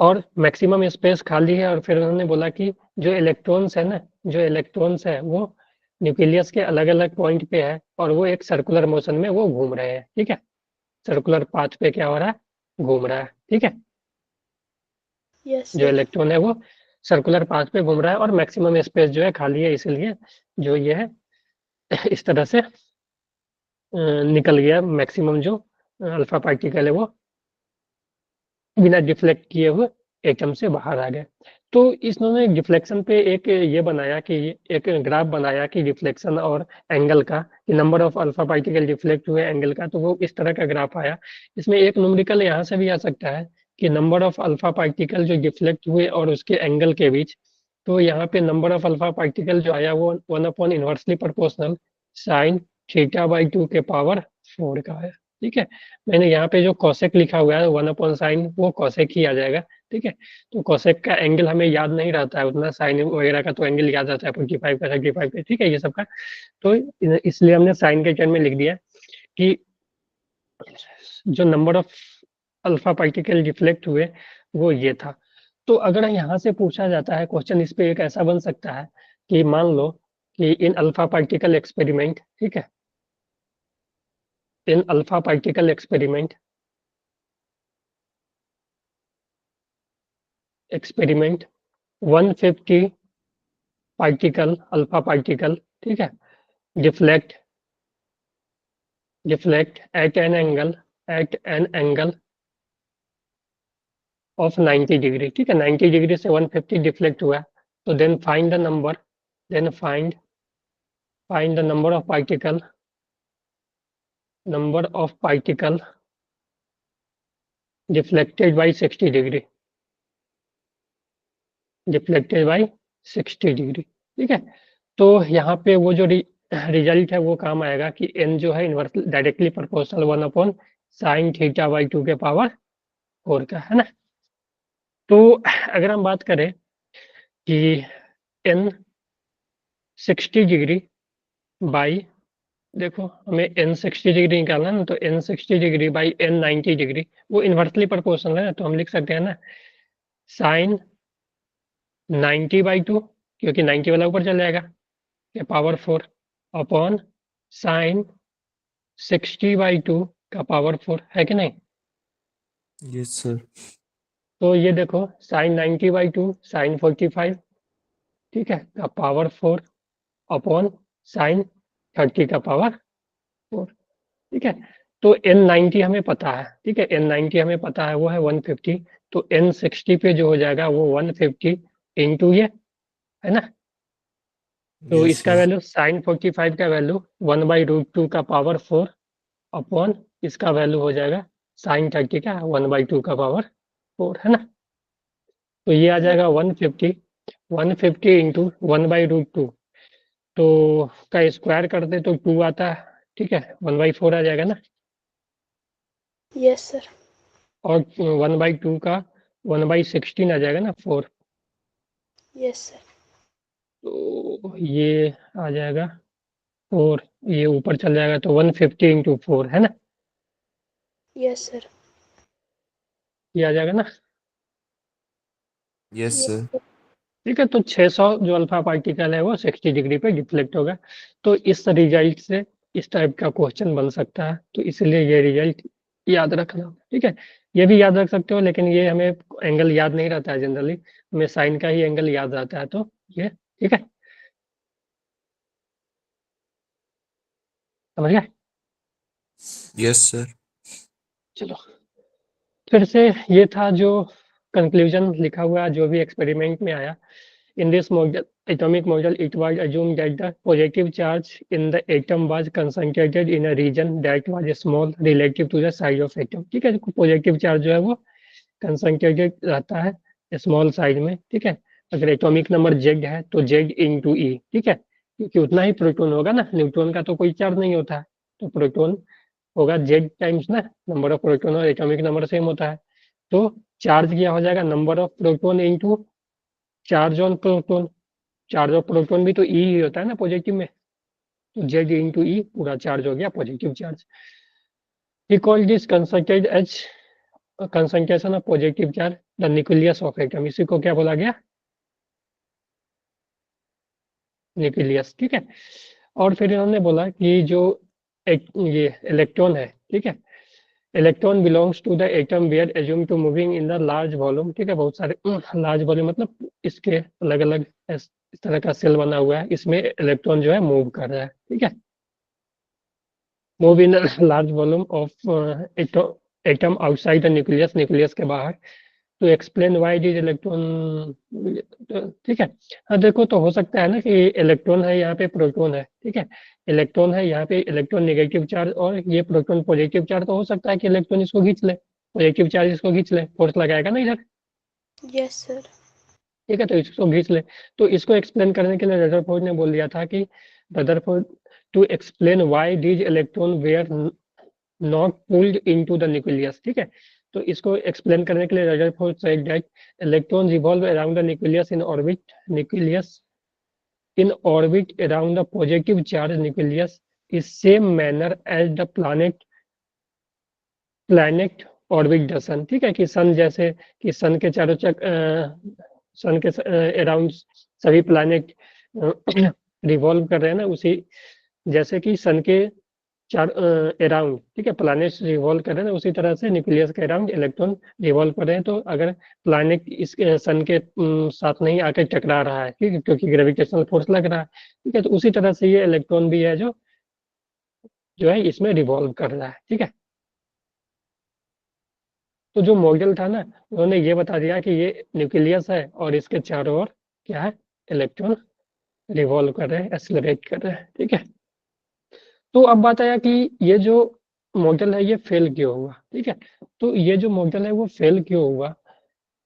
और मैक्सिमम स्पेस खाली है, और फिर उन्होंने बोला कि जो इलेक्ट्रॉन्स है ना, जो इलेक्ट्रॉन्स है वो न्यूक्लियस के अलग अलग पॉइंट पे है, और वो एक सर्कुलर मोशन में वो घूम रहे हैं, ठीक है, सर्कुलर पाथ पे क्या हो रहा है, घूम रहा है, ठीक है, यस जो सर। इलेक्ट्रॉन है वो सर्कुलर पाथ पे घूम रहा है, और मैक्सिमम स्पेस जो है खाली है, इसलिए जो ये है इस तरह से निकल गया, मैक्सिमम जो अल्फा पार्टिकल है वो बिना डिफ्लेक्ट किए हुए एटम से बाहर आ गए। तो इन्होंने डिफ्लेक्शन पे एक ये बनाया कि एक ग्राफ बनाया कि डिफ्लेक्शन और एंगल का, कि number of alpha particle deflect हुए एंगल का, तो वो इस तरह का ग्राफ आया। इसमें एक न्यूमेरिकल यहाँ से भी आ सकता है कि नंबर ऑफ अल्फा पार्टिकल जो डिफ्लेक्ट हुए और उसके एंगल के बीच, तो यहाँ पे नंबर ऑफ अल्फा पार्टिकल जो आया वो 1 upon inversely proportional sine theta by 2 के पावर 4 का है, ठीक है। मैंने यहाँ पे जो कॉसेक लिखा हुआ है 1 अपॉन साइन, वो कॉसेक ही आ जाएगा, ठीक है। तो कॉसेक का एंगल हमें याद नहीं रहता है उतना, साइन वगैरह का तो एंगल याद रहता है 45 का, 35 का, ठीक है, ये सब का। तो इसलिए हमने साइन के टर्म में लिख दिया कि जो number of alpha particle reflect हुए वो ये था। तो अगर यहाँ से पूछा जाता है क्वेश्चन, इस पे एक ऐसा बन सकता है कि मान लो कि इन अल्फा पार्टिकल एक्सपेरिमेंट, ठीक है, in alpha particle experiment experiment 150 particle, alpha particle, ठीक है, deflect deflect at an angle of 90 degree, ठीक है, 90 डिग्री से 150 डिफ्लेक्ट हुआ, तो then find the number, then find the number of particle deflected by 60 degree, deflected by 60 degree, ठीक है। तो यहाँ पे वो जो रिजल्ट है वो काम आएगा कि एन जो है inverse directly proportional 1 upon sine theta by 2 के पावर 4 का, है ना। तो अगर हम बात करें कि एन 60 डिग्री बाई, देखो हमें एन 60 डिग्री निकालना है ना, तो N 60 degree by N 90 degree, वो इन्वर्सली प्रोपोर्शनल है ना, तो हम लिख सकते हैं ना साइन 90/2, क्योंकि 90 वाला ऊपर चल जाएगा, के पावर 4 अपॉन साइन 60/2 का पावर 4, है कि नहीं। Yes sir. तो ये देखो साइन 90/2 साइन 45, ठीक है, का पावर 4 अपॉन साइन 30 का पावर 4, ठीक है। तो एन 90 हमें पता है, ठीक है, एन 90 हमें पता है वो है 150, तो एन 60 पे जो हो जाएगा वो 150 इंटू ये, है ना। तो यस इसका सर। वैल्यू साइन 45 का वैल्यू 1/√2 का पावर 4 अपॉन इसका वैल्यू हो जाएगा साइन 30 का 1/2 का पावर 4, है ना। तो ये आ जाएगा 150 इंटू 1/√2, तो का स्क्वायर करते तो 2 आता है, ठीक है, 1/4 आ जाएगा ना, यस सर। और 1/2 का 1/16 आ जाएगा ना, 4, यस सर। तो ये आ जाएगा 4, ये ऊपर चल जाएगा, तो 150 इंटू 4, है ना, यस सर। ये आ जाएगा ना। Yes yes sir. सर। ठीक है, तो 600 जो अल्फा पार्टिकल है वो 60 डिग्री पे डिफ्लेक्ट होगा। तो इस रिजल्ट से इस टाइप का क्वेश्चन बन सकता है, तो इसलिए ये रिजल्ट याद रखना, ठीक है। ये भी याद रख सकते हो, लेकिन ये हमें एंगल याद नहीं रहता है जनरली, हमें साइन का ही एंगल याद रहता है, तो ये ठीक है, समझ गए। Yes sir. चलो फिर से, ये था जो कंक्लूजन लिखा हुआ जो भी एक्सपेरिमेंट में आया। In this model, atomic model, it was assumed that the positive charge in the atom was concentrated in a region that was small relative to the size of atom, ठीक है। Positive charge जो है वो concentrated रहता है small size में, ठीक है। अगर एटॉमिक नंबर जेड है तो जेड इंटू ई, ठीक है, क्योंकि उतना ही प्रोटॉन होगा ना, न्यूट्रॉन का तो कोई चार्ज नहीं होता है, तो प्रोटॉन होगा जेड टाइम्स ना, नंबर ऑफ प्रोटॉन और एटॉमिक नंबर सेम होता है, तो चार्ज क्या हो जाएगा, number of proton into charge on proton, charge of proton भी तो ई ही होता है ना पॉजिटिव में, तो जेड इंटू ई पूरा चार्ज हो गया positive charge. He called this concentrated as concentration of positive charge the nucleus of atom, इसी को क्या बोला गया, न्यूक्लियस। ठीक है, और फिर इन्होंने बोला कि जो ये इलेक्ट्रॉन है, ठीक है, electron belongs to the atom were assume to moving in the large volume. ठीक है, बहुत सारे लार्ज वॉल्यूम मतलब इसके अलग अलग इस तरह का सेल बना हुआ है, इसमें इलेक्ट्रॉन जो है मूव कर रहा है। ठीक है, move in large volume of atom outside the nucleus, nucleus के बाहर, to explain why this electron. ठीक है, हाँ देखो, तो हो सकता है ना कि इलेक्ट्रॉन है, यहाँ पे प्रोटॉन है। ठीक है, इलेक्ट्रॉन है, यहाँ पे इलेक्ट्रॉन नेगेटिव चार्ज और ये प्रोटॉन पॉजिटिव चार्ज, तो हो सकता है कि इलेक्ट्रॉन इसको खींच ले, पॉजिटिव चार्ज इसको खींच ले, फोर्स लगाएगा ना इधर। Yes sir. ठीक है, तो इसको खींच ले, तो इसको एक्सप्लेन करने के लिए रदरफोर्ड ने बोल दिया था कि Rutherford to explain why these electron were not pulled into the nucleus. ठीक है, तो इसको एक्सप्लेन करने के लिए Rutherford said that electron revolve around the nucleus in orbit, nucleus in orbit around the positive charge nucleus is same manner as the planet orbit the sun। ठीक है, कि सन जैसे कि सन के चारों सन के अराउंड सभी प्लैनेट रिवॉल्व कर रहे हैं ना, उसी जैसे कि सन के चार अराउंड, ठीक है, प्लैनेट्स रिवॉल्व कर रहे हैं ना, उसी तरह से न्यूक्लियस के अराउंड इलेक्ट्रॉन रिवॉल्व कर रहे हैं। तो अगर प्लैनेट इस सन के साथ नहीं आकर टकरा रहा है, ठीक है, क्योंकि ग्रेविटेशनल फोर्स लग रहा है, ठीक है, तो उसी तरह से ये इलेक्ट्रॉन भी है जो जो है इसमें रिवॉल्व कर रहा है। ठीक है, तो जो मॉडल था ना, उन्होंने ये बता दिया कि ये न्यूक्लियस है और इसके चारों ओर क्या है, इलेक्ट्रॉन रिवॉल्व कर रहे हैं, एक्सेलरेट कर रहे हैं। ठीक है, तो अब बात आया कि ये जो मॉडल है ये फेल क्यों हुआ। ठीक है, तो ये जो मॉडल है वो फेल क्यों हुआ,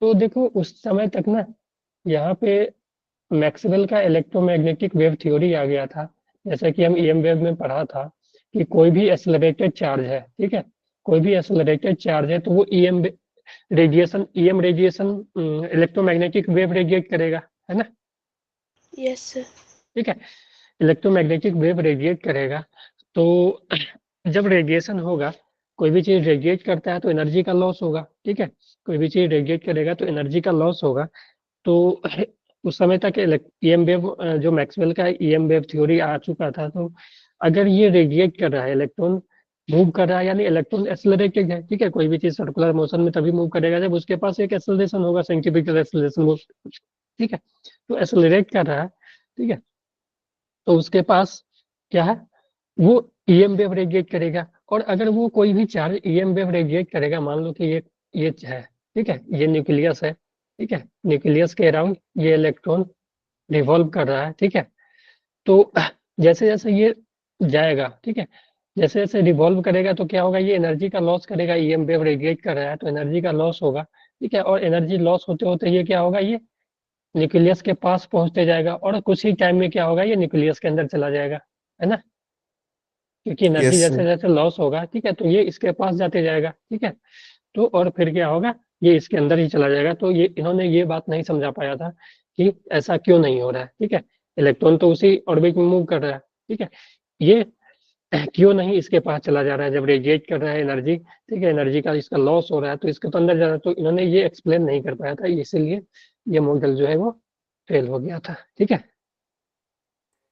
तो देखो उस समय तक ना यहाँ पे मैक्सवेल का इलेक्ट्रोमैग्नेटिक वेव थ्योरी आ गया था। जैसा कि हम ईएम वेव में पढ़ा था कि कोई भी एक्सेलरेटेड चार्ज है, ठीक है, कोई भी एक्सेलरेटेड चार्ज है तो वो EM radiation electromagnetic wave radiate करेगा, है ना। Yes sir. ठीक है, इलेक्ट्रोमैग्नेटिक वेव रेडिएट करेगा, तो जब रेडिएशन होगा, कोई भी चीज रेडिएट करता है तो एनर्जी का लॉस होगा। ठीक है, कोई भी चीज रेडिएट करेगा तो एनर्जी का लॉस होगा। तो उस समय तक ईएम वेव, जो मैक्सवेल का ईएम वेव थ्योरी आ चुका था, तो अगर ये रेडिएट कर रहा है, इलेक्ट्रॉन मूव कर रहा है, यानी इलेक्ट्रॉन एक्सेलरेटेड है। ठीक है, कोई भी चीज सर्कुलर मोशन में तभी मूव करेगा जब उसके पास एक एक्सेलरेशन होगा, सेंट्रीपिटल एक्सेलरेशन। ठीक है, तो एक्सेलरेट कर रहा है, ठीक है, तो उसके पास क्या है, वो ईएम वेव रेडिएट करेगा। और अगर वो कोई भी चार्ज ईएम वेव रेडिएट करेगा, मान लो कि ये है, ठीक है, ये न्यूक्लियस है, ठीक है, न्यूक्लियस के अराउंड ये इलेक्ट्रॉन रिवॉल्व कर रहा है। ठीक है, तो जैसे जैसे ये जाएगा, ठीक है, जैसे जैसे रिवॉल्व करेगा तो क्या होगा, ये एनर्जी का लॉस करेगा, ईएम वेव रेडिएट कर रहा है तो एनर्जी का लॉस होगा। ठीक है, और एनर्जी लॉस होते होते ये क्या होगा, ये न्यूक्लियस के पास पहुंचते जाएगा और कुछ ही टाइम में क्या होगा, ये न्यूक्लियस के अंदर चला जाएगा, है ना, क्योंकि एनर्जी यस जैसे सर। जैसे लॉस होगा, ठीक है, तो ये इसके पास जाते जाएगा। ठीक है, तो और फिर क्या होगा, ये इसके अंदर ही चला जाएगा। तो ये इन्होंने ये बात नहीं समझा पाया था कि ऐसा क्यों नहीं हो रहा है। ठीक है, इलेक्ट्रॉन तो उसी ऑर्बिट में मूव कर रहा है, ठीक है, ये क्यों नहीं इसके पास चला जा रहा है जब रेडिएट कर रहा है एनर्जी, ठीक है, एनर्जी का इसका लॉस हो रहा है तो इसके तो अंदर जा रहा है। तो इन्होंने ये एक्सप्लेन नहीं कर पाया था, इसीलिए ये मॉडल जो है वो फेल हो गया था। ठीक है,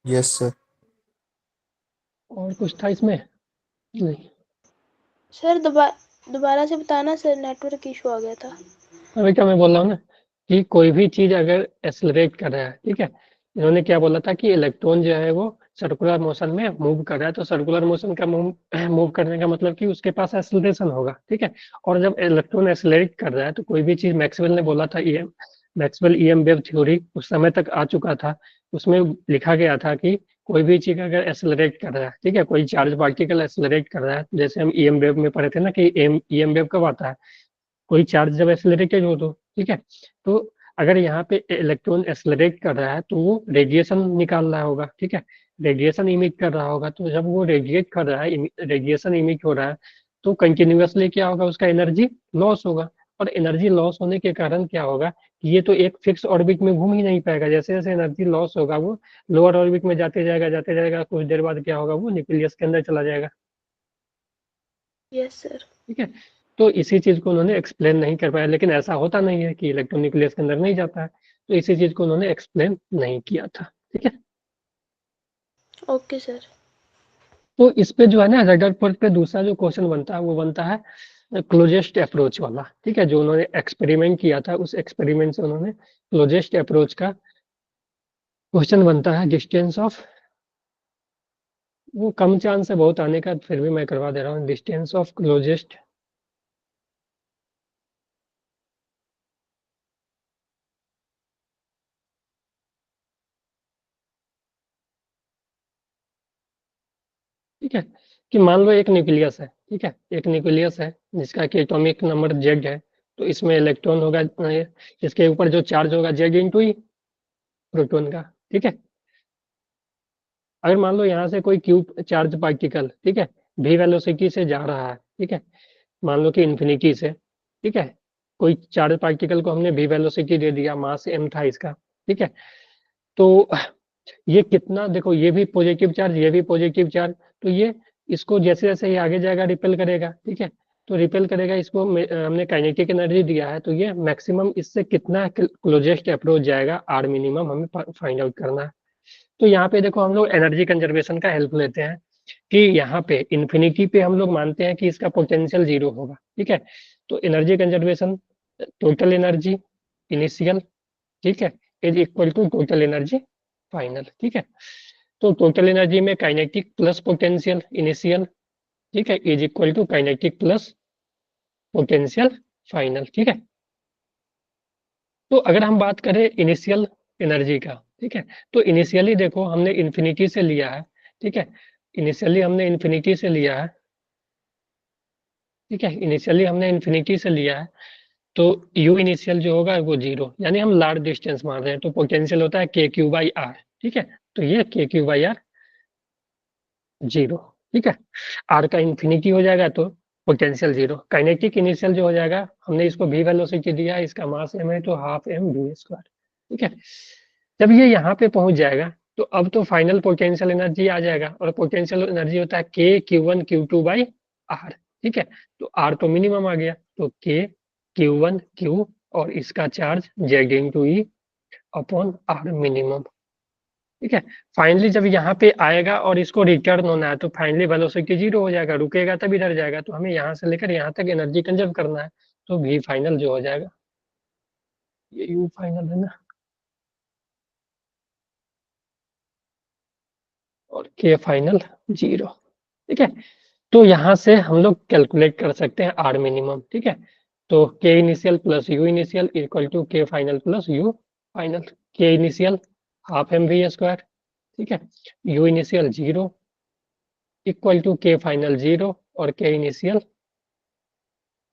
यस सर। और कुछ था इसमें नहीं। सर दोबारा से बताना सर, नेटवर्क इशू आ गया था। अभी क्या मैं बोल रहा हूँ ना, कि कोई भी चीज अगर एक्सेलरेट कर रहा है, ठीक है, इन्होंने क्या बोला था कि इलेक्ट्रॉन जो है वो सर्कुलर मोशन में मूव कर रहा है, तो सर्कुलर मोशन का मूव करने का मतलब कि उसके पास एक्सेलरेशन होगा। ठीक है, और जब इलेक्ट्रॉन एक्सेलरेट कर रहा है तो कोई भी चीज, मैक्सवेल ने बोला था, मैक्सवेल ईएम वेव थ्योरी उस समय तक आ चुका था, उसमें लिखा गया था कि कोई भी चीज अगर एक्सेलरेट कर रहा है, ठीक है, कोई चार्ज पार्टिकल एक्सेलरेट कर रहा है, जैसे हम ईएम वेव में पढ़े थे ना कि ईएम वेव कब आता है, कोई चार्ज जब एक्सेलरेटेड हो तो, ठीक है, तो अगर यहाँ पे इलेक्ट्रॉन एक्सेलरेट कर रहा है तो वो रेडिएशन निकाल रहा होगा। ठीक है, रेडिएशन इमिट कर रहा होगा, तो जब वो रेडिएट कर रहा है, रेडिएशन इमिट हो रहा है, तो कंटिन्यूअसली क्या होगा, उसका एनर्जी लॉस होगा। और एनर्जी लॉस होने के कारण क्या होगा, कि ये तो एक फिक्स ऑर्बिट में घूम ही नहीं पाएगा, जैसे जैसे एनर्जी लॉस होगा वो लोअर ऑर्बिट में जाते जाएगा, कुछ देर बाद क्या होगा, वो न्यूक्लियस के अंदर चला जाएगा। Yes sir. ठीक है, तो इसी चीज को उन्होंने एक्सप्लेन नहीं कर पाया, लेकिन ऐसा होता नहीं है कि इलेक्ट्रॉन न्यूक्लियस के अंदर नहीं जाता है, तो इसी चीज को उन्होंने एक्सप्लेन नहीं किया था। ठीक है, ओके सर। तो इस पे जो है ना रदरफोर्ड पे दूसरा जो क्वेश्चन बनता है वो बनता है क्लोजेस्ट अप्रोच वाला। ठीक है, जो उन्होंने एक्सपेरिमेंट किया था उस एक्सपेरिमेंट से उन्होंने क्लोजेस्ट अप्रोच का क्वेश्चन बनता है। डिस्टेंस ऑफ, वो कम चांस है बहुत आने का, फिर भी मैं करवा दे रहा हूँ। डिस्टेंस ऑफ क्लोजेस्ट, ठीक है, कि मान लो एक न्यूक्लियस है। ठीक है, एक न्यूक्लियस है जिसका कि एटॉमिक नंबर जेड है, तो इसमें इलेक्ट्रॉन होगा इसके ऊपर जो चार्ज होगा जेड इंटू ई, प्रोटॉन का। ठीक है, अगर मान लो यहाँ से कोई क्यूब चार्ज पार्टिकल, ठीक है, भी वेलोसिटी से जा रहा है। ठीक है, मान लो कि इन्फिनिटी से, ठीक है, कोई चार्ज पार्टिकल को हमने भी वेलोसिटी दे दिया, मास एम था इसका। ठीक है, तो ये कितना, देखो ये भी पॉजिटिव चार्ज, ये भी पॉजिटिव चार्ज, तो ये इसको जैसे जैसे ये आगे जाएगा रिपेल करेगा। ठीक है, तो रिपेल करेगा इसको, हमने काइनेटिक एनर्जी दिया है, तो ये मैक्सिमम इससे कितना क्लोजेस्ट अप्रोच जाएगा, आर मिनिमम हमें फाइंड आउट करना है। तो यहाँ पे देखो हम लोग एनर्जी कंजर्वेशन का हेल्प लेते हैं कि यहाँ पे इन्फिनिटी पे हम लोग मानते हैं कि इसका पोटेंशियल जीरो होगा। ठीक है, तो energy conservation, total energy initial, ठीक है, is equal to total energy final. ठीक है, तो टोटल एनर्जी में काइनेटिक प्लस पोटेंशियल इनिशियल, ठीक है, is equal to kinetic plus potential final. ठीक है, तो अगर हम बात करें इनिशियल एनर्जी का, ठीक है, तो इनिशियली देखो हमने इन्फिनिटी से लिया है। ठीक है, इनिशियली हमने इन्फिनिटी से लिया है। ठीक है, इनिशियली हमने इन्फिनिटी से लिया है, तो यू इनिशियल जो होगा वो जीरो, यानी हम लार्ज डिस्टेंस मान रहे हैं, तो पोटेंशियल होता है के क्यू बाई आर। ठीक है, तो ये के क्यू बाई आर जीरो। ठीक है, आर का इन्फिनिटी हो जाएगा तो पोटेंशियल जीरो। काइनेटिक इनिशियल जो हो जाएगा, हमने इसको भी वेलोसिटी दिया है, इसका मास एम है, तो हाफ एम वी स्क्वायर। ठीक है, जब ये यहाँ पे पहुंच जाएगा तो अब तो फाइनल पोटेंशियल एनर्जी आ जाएगा, और पोटेंशियल एनर्जी होता है के Q1 Q2 बाई आर। ठीक है, तो आर तो मिनिमम आ गया, तो के Q1 Q और इसका charge Z into E upon R minimum. ठीक है, फाइनली जब यहाँ पे आएगा और इसको रिटर्न होना है, तो फाइनली वेलोसिटी जीरो हो जाएगा, रुकेगा तब इधर जाएगा, तो हमें यहाँ से लेकर यहाँ तक एनर्जी कंजर्व करना है, तो वी फाइनल जो हो जाएगा, ये यू फाइनल है ना, और के फाइनल जीरो। ठीक है, तो यहाँ से हम लोग कैलकुलेट कर सकते हैं आर मिनिमम। ठीक है, तो K initial plus U initial equal to K final plus U final. K initial half M V square, ठीक है, U initial zero equal to K final zero, और के इनिशियल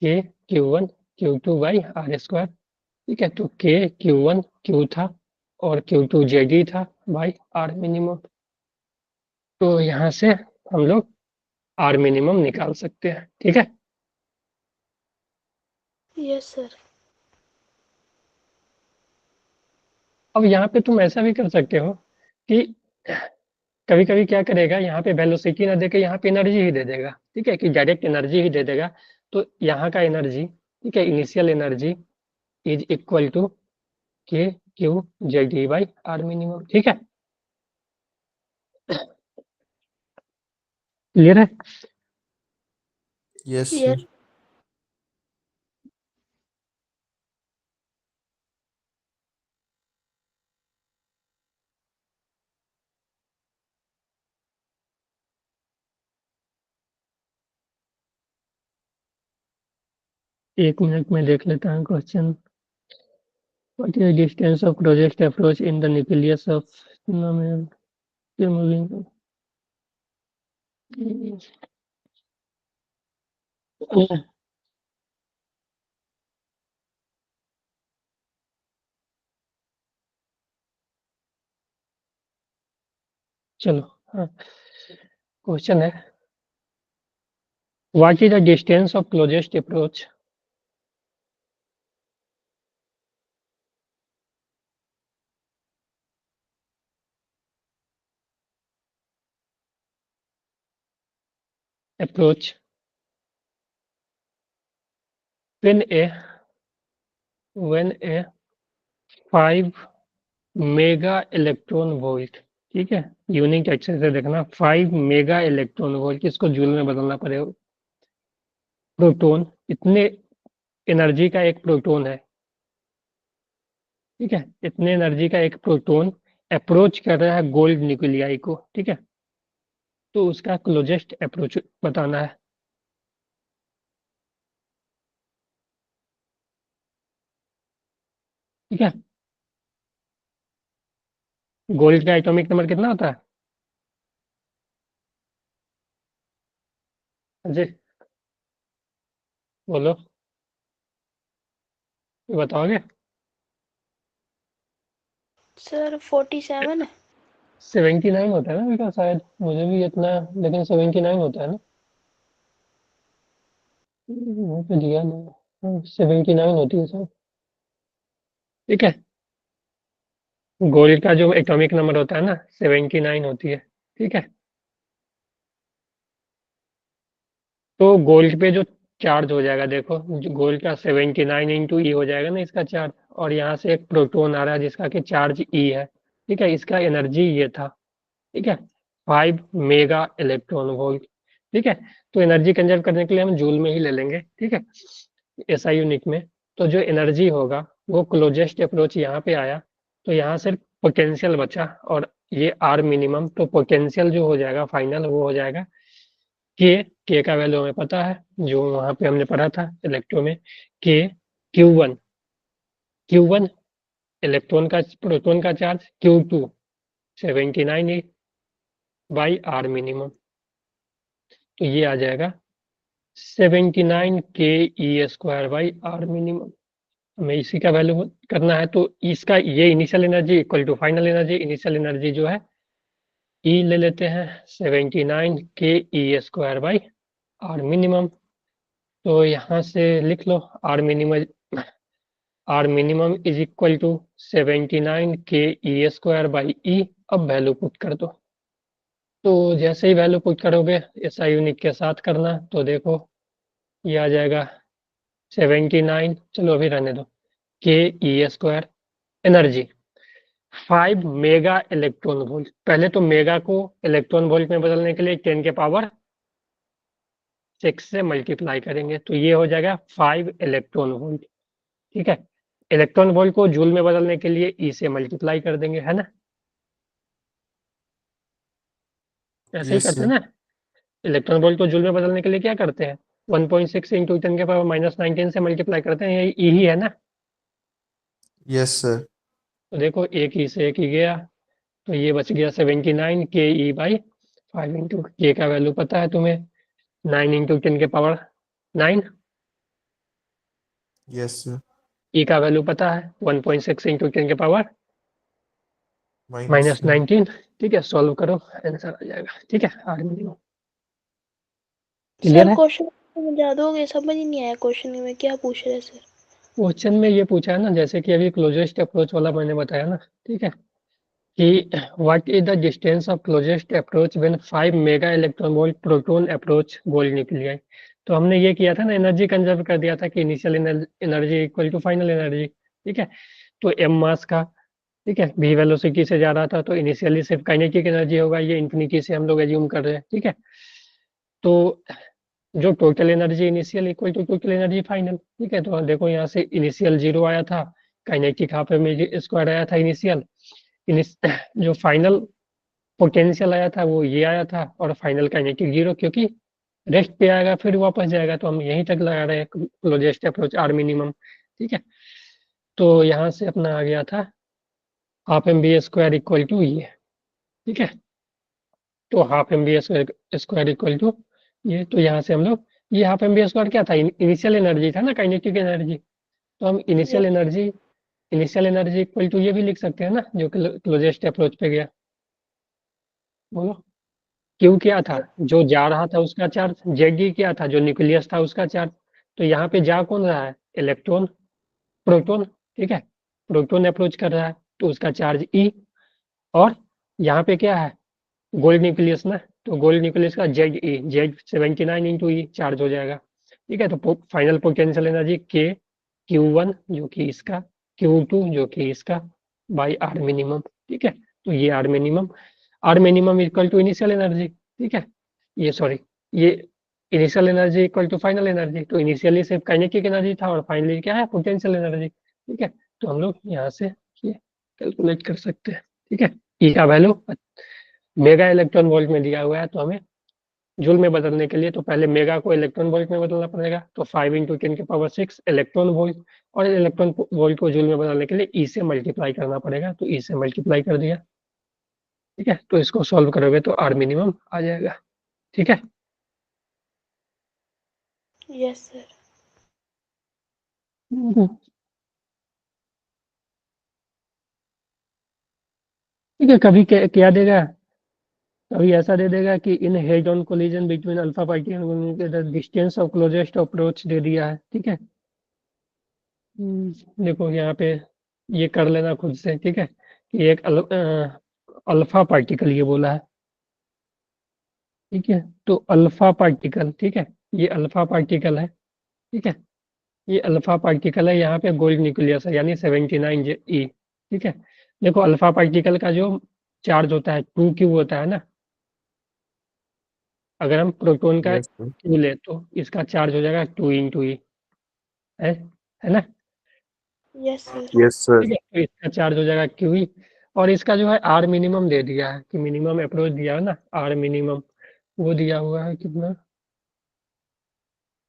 के Q1 Q2 by are square. ठीक है, तो के Q1 Q था और Q2 जेडी था बाई आर मिनिमम। तो यहाँ से हम लोग आर मिनिमम निकाल सकते हैं। ठीक है, यस सर। अब यहाँ पे तुम ऐसा भी कर सकते हो कि कभी कभी क्या करेगा, यहाँ पे वेलोसिटी ना देके यहाँ पे एनर्जी ही दे देगा। ठीक है, कि डायरेक्ट एनर्जी ही दे देगा, तो यहाँ का एनर्जी, ठीक है, initial energy is equal to K Q Z E by R minimum. ठीक है, क्लियर है? Yes yes. सर। एक मिनट में देख लेता हूँ question. What is distance of closest approach in the nucleus of moving. चलो, हाँ, क्वेश्चन है what is the distance of closest approach approach when a 5 mega electron volt, ठीक है, यूनिट अच्छे से देखना, 5 मेगा इलेक्ट्रॉन वोल्ट, इसको जूल में बदलना पड़ेगा। प्रोटॉन, इतने एनर्जी का एक प्रोटॉन है, ठीक है, इतने एनर्जी का एक प्रोटॉन अप्रोच कर रहा है गोल्ड न्यूक्लियाई को, ठीक है, तो उसका क्लोजेस्ट अप्रोच बताना है। ठीक है, गोल्ड का एटॉमिक नंबर कितना होता है जी? बोलो, ये बताओगे? सर 47 है। 79 होता है ना बेटा, शायद, मुझे भी इतना, लेकिन 79 होता है ना, वहाँ पे दिया नहीं, 79 होती है सर। ठीक है, गोल्ड का जो एटॉमिक नंबर होता है ना 79 होती है, ठीक है। तो गोल्ड पे जो चार्ज हो जाएगा, देखो, गोल्ड का 79 इंटू ई हो जाएगा ना इसका चार्ज, और यहाँ से एक प्रोटॉन आ रहा है जिसका कि चार्ज ई है, ठीक है, इसका एनर्जी ये था, ठीक है, 5 मेगा इलेक्ट्रॉन वोल्ट, ठीक है। तो एनर्जी कंजर्व करने के लिए हम जूल में ही ले लेंगे, ठीक है, एसआई यूनिट में। तो जो एनर्जी होगा वो क्लोजेस्ट अप्रोच यहाँ पे आया, तो यहाँ सिर्फ पोटेंशियल बचा, और ये आर मिनिमम, तो पोटेंशियल जो हो जाएगा फाइनल वो हो जाएगा के का वैल्यू हमें पता है, जो वहां पे हमने पढ़ा था इलेक्ट्रो में, के क्यू वन इलेक्ट्रॉन का, प्रोटॉन का charge, Q2 79 by R minimum, तो ये आ जाएगा 79 K E square by R minimum. हमें इसी का वैल्यू करना है, तो इसका ये initial energy equal to final energy, initial energy जो है ई ले लेते हैं 79 K E square by R minimum. तो यहाँ से लिख लो R minimum is equal to 79 K E square by E. अब वैल्यू पुट कर दो, तो जैसे ही वैल्यू पुट करोगे एसआई यूनिट के साथ करना, तो देखो ये आ जाएगा 79, चलो अभी रहने दो, K E square, energy 5 mega electron volt, पहले तो मेगा को इलेक्ट्रॉन वोल्ट में बदलने के लिए 10 के पावर 6 से मल्टीप्लाई करेंगे, तो ये हो जाएगा 5 इलेक्ट्रॉन वोल्ट, ठीक है। इलेक्ट्रॉन वोल्ट को जूल में बदलने के लिए ई से मल्टीप्लाई कर देंगे, है ना, ऐसे ही यस करते हैं सर। ना। इलेक्ट्रॉन वोल्ट को जूल में बदलने के लिए क्या करते हैं, 1.6 इंटू 10 के पावर -19 से मल्टीप्लाई करते हैं, यही ई ही है ना। Yes sir. तो देखो एक ई से एक ही गया, तो ये बच गया 79 के ई बाई 5 इंटू के का वैल्यू पता है तुम्हें, 9 इंटू 10 के पावर 9, यस सर। ई का वैल्यू पता है 1.6 इंटू 10 के पावर माइनस -19, ठीक है, सॉल्व करो आंसर आ जाएगा, ठीक है, आर मिनिमम। क्लियर सर है? क्वेश्चन समझा दोगे, समझ ही नहीं आया क्वेश्चन में क्या पूछ रहे हैं सर। क्वेश्चन में ये पूछा है ना, जैसे कि अभी क्लोजेस्ट अप्रोच वाला मैंने बताया ना, ठीक है, कि what is the distance of closest approach when 5 mega electron volt proton approach gold nuclei. तो हमने ये किया था ना, एनर्जी कंजर्व कर दिया था कि initial energy equal to final energy, ठीक है। तो एम मास का, ठीक है, वी वेलोसिटी से जा रहा था, तो इनिशियली सिर्फ काइनेटिक एनर्जी होगा, ये इन्फिनिटी से हम लोग एज्यूम कर रहे हैं, ठीक है। तो जो total energy initial equal to total energy final, ठीक है। तो देखो यहाँ से इनिशियल 0 आया था, काइनेटिक हाफ एम स्क्वायर आया था इनिशियल, जो फाइनल पोटेंशियल आया था वो ये आया था, और फाइनल काइनेटिक 0, क्योंकि रेस्ट पे आएगा फिर वापस जाएगा, तो हम यहीं तक लगा रहे हैं क्लोजेस्ट अप्रोच आर मिनिमम, ठीक है। तो यहाँ से अपना आ गया था half M B square equal to ये, ठीक है। तो half M B square equal to ये, तो यहाँ से हम लोग, ये हाफ एम बी स्क्वायर क्या था, इनिशियल एनर्जी था ना, काइनेटिक एनर्जी, तो हम इनिशियल एनर्जी इक्वल टू ये भी लिख सकते हैं ना, जो क्लोजेस्ट अप्रोच पे गया। बोलो, क्यू क्या था, जो जा रहा था उसका चार्ज, जेड ई क्या था, जो न्यूक्लियस था उसका चार्ज। तो यहाँ पे जा कौन रहा है, इलेक्ट्रॉन, प्रोटॉन, ठीक है, प्रोटॉन अप्रोच कर रहा है, तो उसका चार्ज ई, और यहाँ पे क्या है, गोल्ड न्यूक्लियस ना, तो गोल्ड न्यूक्लियस का जेड ई, जेड 79 इंटू ई चार्ज हो जाएगा, ठीक है। तो फाइनल पोटेंशियल एनर्जी के Q1 जो कि इसका, Q2 जो कि इसका, बाई आर मिनिमम। ठीक है। तो ये R minimum equal to initial energy. ठीक है। ये सॉरी, ये initial energy equal to final energy. तो इनिशियली सिर्फ काइनेटिक एनर्जी था और फाइनली क्या है, पोटेंशियल एनर्जी। ठीक है। तो हम लोग यहाँ से ये कैलकुलेट कर सकते हैं। ठीक है। ई का वैल्यू मेगा इलेक्ट्रॉन वोल्ट में दिया हुआ है, तो हमें जूल में बदलने के लिए तो पहले मेगा को इलेक्ट्रॉन वोल्ट में बदलना पड़ेगा। तो 5 × 10⁶ इलेक्ट्रॉन वोल्ट, और इलेक्ट्रॉन वोल्ट को जूल में बदलने के लिए ई से मल्टीप्लाई करना पड़ेगा। तो ई से मल्टीप्लाई कर दिया। ठीक है। तो इसको सॉल्व करोगे तो आर मिनिमम आ जाएगा। ठीक है। Yes sir. ठीक है। कभी क्या देगा, कभी ऐसा दे देगा कि in head on collision between alpha particle distance of closest approach दे दिया है। ठीक है। देखो यहाँ पे ये कर लेना खुद से। ठीक है। कि एक अल्फा पार्टिकल ये बोला है। ठीक है। तो अल्फा पार्टिकल, ठीक है, ये अल्फा पार्टिकल है। ठीक है। ये अल्फा पार्टिकल है, यहाँ पे गोल्ड न्यूक्लियस है यानी 79 E। ठीक है। देखो अल्फा पार्टिकल का जो चार्ज होता है 2Q होता है ना। अगर हम प्रोटॉन का यस सर। Q ले तो इसका चार्ज हो जाएगा 2 × E। है है ना। Yes sir. Yes sir. ठीक है। तो इसका चार्ज हो जाएगा QE। और इसका जो है आर मिनिमम दे दिया है कि मिनिमम अप्रोच दिया है ना, आर मिनिमम वो दिया हुआ है कितना,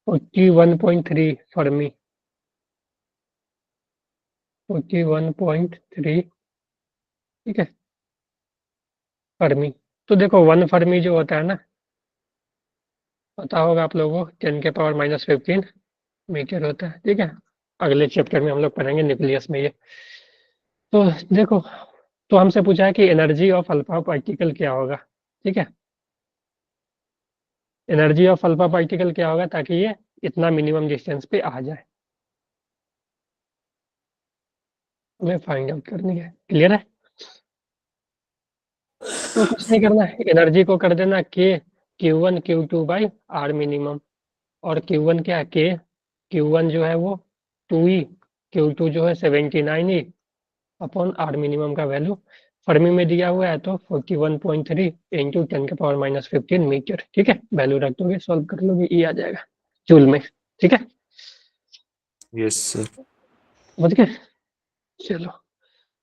41.3 फर्मी। 41.3। ठीक है। फर्मी। तो देखो 1 फर्मी जो होता है ना, पता होगा आप लोगों को, 10⁻⁻15 मीटर होता है। ठीक है। अगले चैप्टर में हम लोग पढ़ेंगे न्यूक्लियस में ये। तो देखो, तो हमसे पूछा है कि एनर्जी ऑफ अल्फा पार्टिकल क्या होगा। ठीक है। एनर्जी ऑफ अल्फा पार्टिकल क्या होगा ताकि ये इतना मिनिमम डिस्टेंस पे आ जाए, हमें फाइंड आउट करनी है। क्लियर है। तो कुछ नहीं करना है, एनर्जी को कर देना के Q1 Q2 by R minimum. और Q1 क्या है, के Q1 जो है वो 2E, Q2 जो है 79E अपॉन आर मिनिमम का वैल्यू फर्मी में दिया हुआ है, तो 41.3 इंटू 10⁻⁻15 मीटर। ठीक है। वैल्यू रख दोगे, सॉल्व कर लोगे, ई आ जाएगा जूल में। ठीक है। Yes sir. समझ गए। चलो,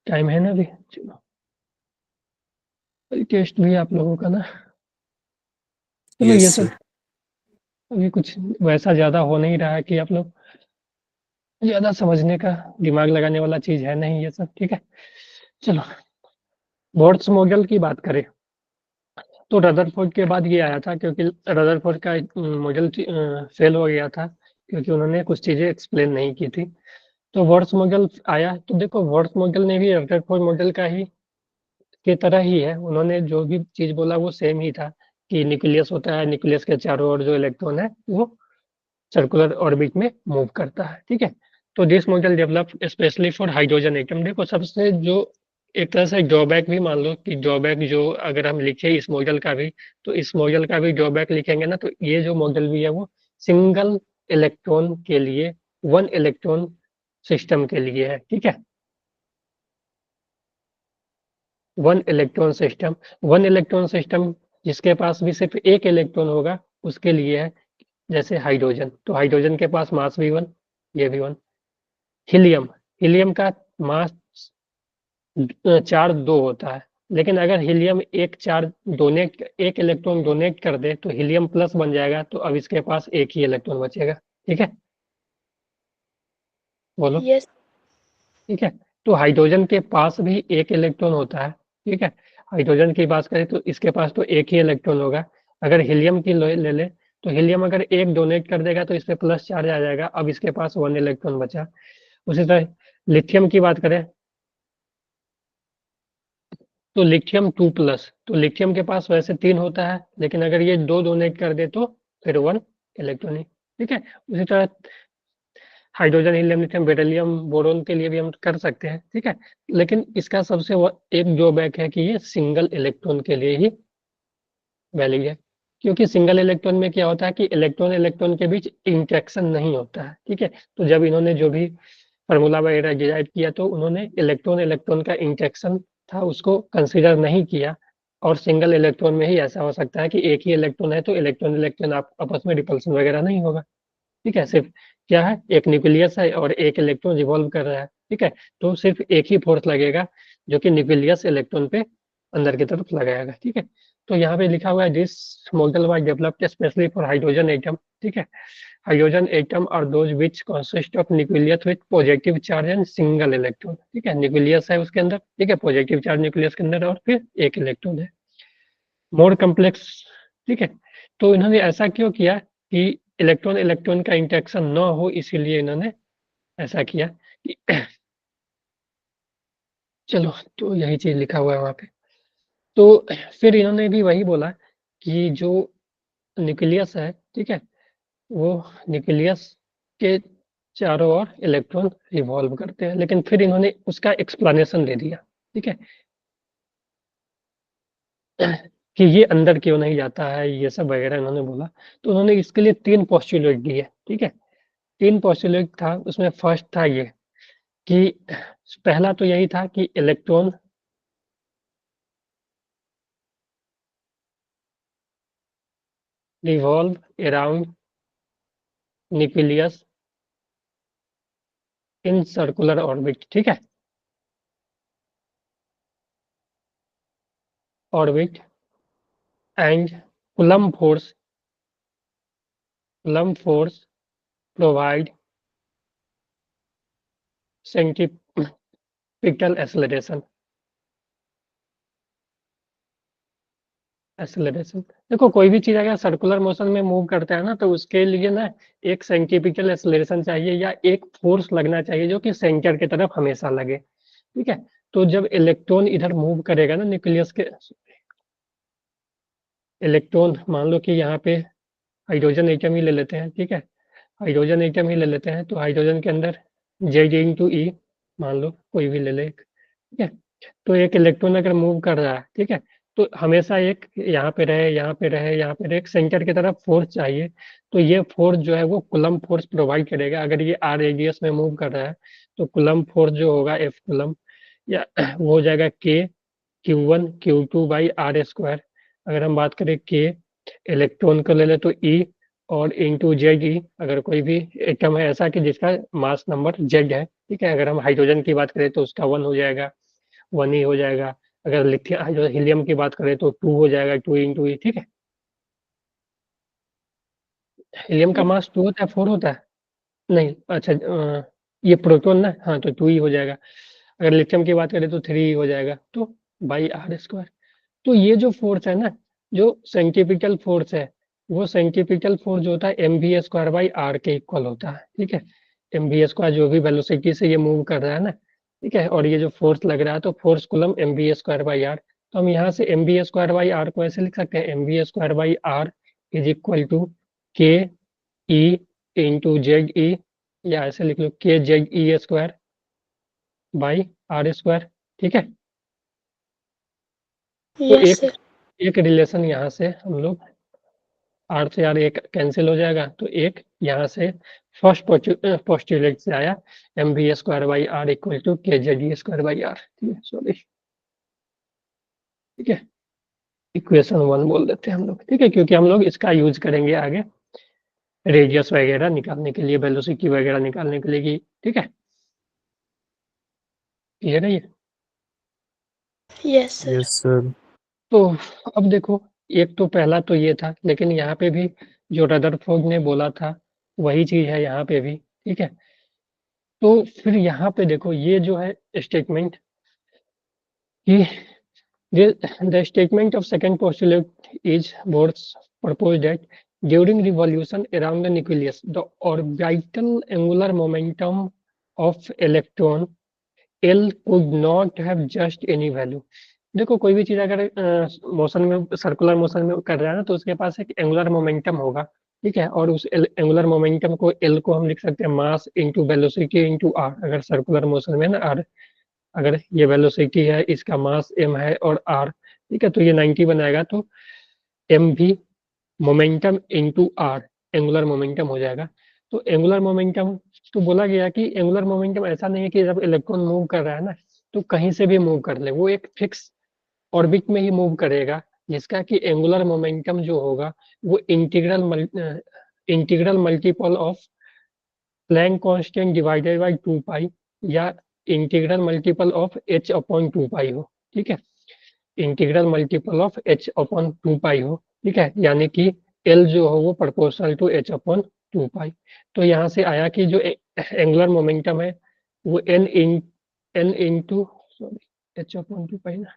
टाइम है ना अभी, चलो टेस्ट भी आप लोगों का ना। चलो यस ये सब सर। अभी कुछ वैसा ज्यादा हो नहीं रहा है कि आप लोग ज्यादा समझने का, दिमाग लगाने वाला चीज है नहीं ये सब। ठीक है। चलो, बोर्ड्स मॉडल की बात करें तो रदरफोर्ड के बाद ये आया था, क्योंकि रदरफोर्ड का मॉडल फेल हो गया था क्योंकि उन्होंने कुछ चीजें एक्सप्लेन नहीं की थी। तो वर्ड्स मॉडल आया, तो देखो वर्ड्स मॉडल ने भी रदरफोर्ड मॉडल का ही की तरह ही है, उन्होंने जो भी चीज बोला वो सेम ही था कि न्यूक्लियस होता है, न्यूक्लियस के चारों ओर जो इलेक्ट्रॉन है वो सर्कुलर ऑर्बिट में मूव करता है। ठीक है। तो this model develop specially for hydrogen atom. देखो सबसे जो एक तरह से ड्रॉबैक भी मान लो कि ड्रॉबैक जो अगर हम लिखे इस मॉडल का भी, तो इस मॉडल का भी ड्रॉबैक लिखेंगे ना, तो ये जो मॉडल भी है वो सिंगल इलेक्ट्रॉन के लिए, वन इलेक्ट्रॉन सिस्टम के लिए है। ठीक है। वन इलेक्ट्रॉन सिस्टम जिसके पास भी सिर्फ एक इलेक्ट्रॉन होगा उसके लिए है। जैसे हाइड्रोजन, तो हाइड्रोजन के पास मास भी वन, ये भी वन। हीलियम, हीलियम का मास 4 2 होता है, लेकिन अगर हीलियम एक चार्ज डोनेट, एक इलेक्ट्रॉन डोनेट कर दे तो हीलियम प्लस बन जाएगा, तो अब इसके पास एक ही इलेक्ट्रॉन बचेगा। ठीक है। बोलो। यस। ठीक है। तो हाइड्रोजन के पास भी एक इलेक्ट्रॉन होता है। ठीक है। हाइड्रोजन की बात करें तो इसके पास तो एक ही इलेक्ट्रॉन होगा। अगर हीलियम की ले ले तो हीलियम अगर एक डोनेट कर देगा तो इस पे प्लस चार्ज आ जाएगा, अब इसके पास 1 इलेक्ट्रॉन बचा। उसी तरह लिथियम की बात करें तो लिथियम 2+, तो लिथियम के पास वैसे 3 होता है, लेकिन अगर ये 2 डोनेट कर दे तो फिर 1 इलेक्ट्रॉन ही। ठीक है। उसी तरह hydrogen helium lithium beryllium boron के लिए भी हम कर सकते हैं। ठीक है। लेकिन इसका सबसे एक ड्रॉबैक है कि ये सिंगल इलेक्ट्रॉन के लिए ही वैलिड है। क्योंकि सिंगल इलेक्ट्रॉन में क्या होता है कि इलेक्ट्रॉन इलेक्ट्रॉन के बीच इंटरेक्शन नहीं होता है, ठीक है। तो जब इन्होंने जो भी फार्मूला वगैरह डिराइव किया तो उन्होंने इलेक्ट्रॉन इलेक्ट्रॉन का इंटरेक्शन था उसको कंसीडर नहीं किया, और सिंगल इलेक्ट्रॉन में ही ऐसा हो सकता है कि एक ही इलेक्ट्रॉन है तो इलेक्ट्रॉन इलेक्ट्रॉन आपस में रिपल्सन वगैरह नहीं होगा, ठीक है। सिर्फ क्या है, एक न्यूक्लियस है और एक इलेक्ट्रॉन रिवॉल्व कर रहा है, ठीक है। तो सिर्फ एक ही फोर्स लगेगा जो कि न्यूक्लियस इलेक्ट्रॉन पे अंदर की तरफ लगाएगा, ठीक है। तो यहाँ पे लिखा हुआ है this model was developed specially for hydrogen atom, ठीक है। Hydrogen atom are those which consist of nucleus with positive charge and single electron, ठीक है। न्यूक्लियस है उसके अंदर, ठीक है, पॉजिटिव चार्ज न्यूक्लियस के अंदर और फिर एक इलेक्ट्रॉन है, मोर कम्प्लेक्स, ठीक है। तो इन्होंने ऐसा क्यों किया कि इलेक्ट्रॉन इलेक्ट्रॉन का इंटरेक्शन न हो, इसीलिए इन्होंने ऐसा किया कि चलो, तो यही चीज लिखा हुआ है वहां पे। तो फिर इन्होंने भी वही बोला कि जो न्यूक्लियस है, ठीक है, वो न्यूक्लियस के चारों ओर इलेक्ट्रॉन रिवॉल्व करते हैं, लेकिन फिर इन्होंने उसका एक्सप्लेनेशन दे दिया, ठीक है, कि ये अंदर क्यों नहीं जाता है, ये सब वगैरह इन्होंने बोला। तो उन्होंने इसके लिए 3 पोस्टुलेट दिए, ठीक है। 3 पोस्टुलेट था, उसमें फर्स्ट था ये कि पहला तो यही था कि electron revolve around nucleus in circular orbit, ठीक है, orbit, and coulomb force provide centripetal acceleration. देखो, कोई भी चीज अगर सर्कुलर मोशन में मूव करता है ना, तो उसके लिए ना एक सेंट्रीपिटल एक्सेलरेशन चाहिए या एक फोर्स लगना चाहिए जो कि सेंटर की तरफ हमेशा लगे, ठीक है। तो जब इलेक्ट्रॉन इधर मूव करेगा ना न्यूक्लियस के, इलेक्ट्रॉन मान लो कि यहाँ पे हाइड्रोजन एटम ही ले लेते हैं, ठीक है, हाइड्रोजन एटम ही ले लेते हैं, तो हाइड्रोजन के अंदर Z/E मान लो कोई भी ले ले, ठीक है। तो एक इलेक्ट्रॉन अगर मूव कर रहा है, ठीक है, तो हमेशा एक यहाँ पे रहे, यहाँ पे रहे, यहाँ पे रहे, एक सेंटर की तरफ फोर्स चाहिए। तो ये फोर्स जो है वो कूलम्ब फोर्स प्रोवाइड करेगा। अगर ये r रेडियस में मूव कर रहा है तो कूलम्ब फोर्स जो होगा F कूलम्ब, या वो हो जाएगा K Q1 Q2/r²। अगर हम बात करें K इलेक्ट्रॉन को ले ले तो E, और इंटू Z/E अगर कोई भी एटम है ऐसा कि जिसका मास नंबर Z है, ठीक है। अगर हम हाइड्रोजन की बात करें तो उसका 1 हो जाएगा, 1 ही हो जाएगा। अगर लिथियम हीलियम की बात करें तो 2 हो जाएगा, 2 इंटू ई, ठीक है। हीलियम का मास 2 होता है, 4 होता है, नहीं, अच्छा, ये प्रोटॉन ना, हाँ, तो 2 ही हो जाएगा। अगर लिथियम की बात करें तो 3 ही हो जाएगा, तो बाई r²। तो ये जो फोर्स है ना, जो सेंट्रीपिटल फोर्स है, वो सेंट्रीपिटल फोर्स जो होता है mv² के इक्वल होता है, ठीक है। mv² जो भी वेलोसिटी से ये मूव कर रहा है ना, ठीक है, और ये जो फोर्स लग रहा है तो फोर्स कूलम mv²/r। तो हम यहाँ से mv²/r को ऐसे लिख सकते हैं, mv²/r इज इक्वल टू के ई इंटू Z/E, या ऐसे लिख लो kZe²/r², ठीक है। तो यस एक सर। एक रिलेशन यहाँ से हम लोग r से r एक कैंसिल हो जाएगा, तो एक यहाँ से फर्स्ट पोस्टुलेट से आया mv²/r इक्वल टू kZe²/r, ठीक है, सॉरी, ठीक है। इक्वेशन 1 बोल देते हैं हम लोग, ठीक है, क्योंकि हम लोग इसका यूज करेंगे आगे रेडियस वगैरह निकालने के लिए, वेलोसिटी वगैरह निकालने के लिए ठीक है। क्लियर है ये? Yes sir. Yes sir. तो अब देखो, एक तो पहला तो ये था, लेकिन यहाँ पे भी जो रदरफोर्ड ने बोला था वही चीज है यहाँ पे भी, ठीक है। तो फिर यहाँ पे देखो, ये जो है स्टेटमेंट कि the statement of second postulate is Bohr's proposed that during revolution around the nucleus, the orbital angular momentum of electron L could not have just any value। देखो, कोई भी चीज अगर मोशन में, सर्कुलर मोशन में कर रहा है ना, तो उसके पास एक एंगुलर मोमेंटम होगा, ठीक है। और उस एंगुलर मोमेंटम को L को हम लिख सकते हैं mass into velocity into r। अगर सर्कुलर मोशन में ना r, अगर ये वेलोसिटी है, इसका मास m है और r, ठीक है, तो ये 90 बनाएगा, तो m भी momentum into R, angular momentum हो जाएगा। तो एंगुलर मोमेंटम, तो बोला गया कि एंगुलर मोमेंटम ऐसा नहीं है कि जब इलेक्ट्रॉन मूव कर रहा है ना तो कहीं से भी मूव कर ले, वो एक फिक्स ऑर्बिट में ही मूव करेगा, जिसका कि एंगुलर मोमेंटम जो होगा वो integral multiple of Planck constant divided by 2 पाई या integral multiple of h upon 2 pi हो। ठीक है, integral multiple of h upon 2 pi हो। ठीक है, यानी कि L जो हो वो प्रोपोर्शनल टू h अपॉन 2 पाई। तो यहाँ से आया कि जो एंगुलर मोमेंटम है वो n into sorry h upon 2 पाई ना,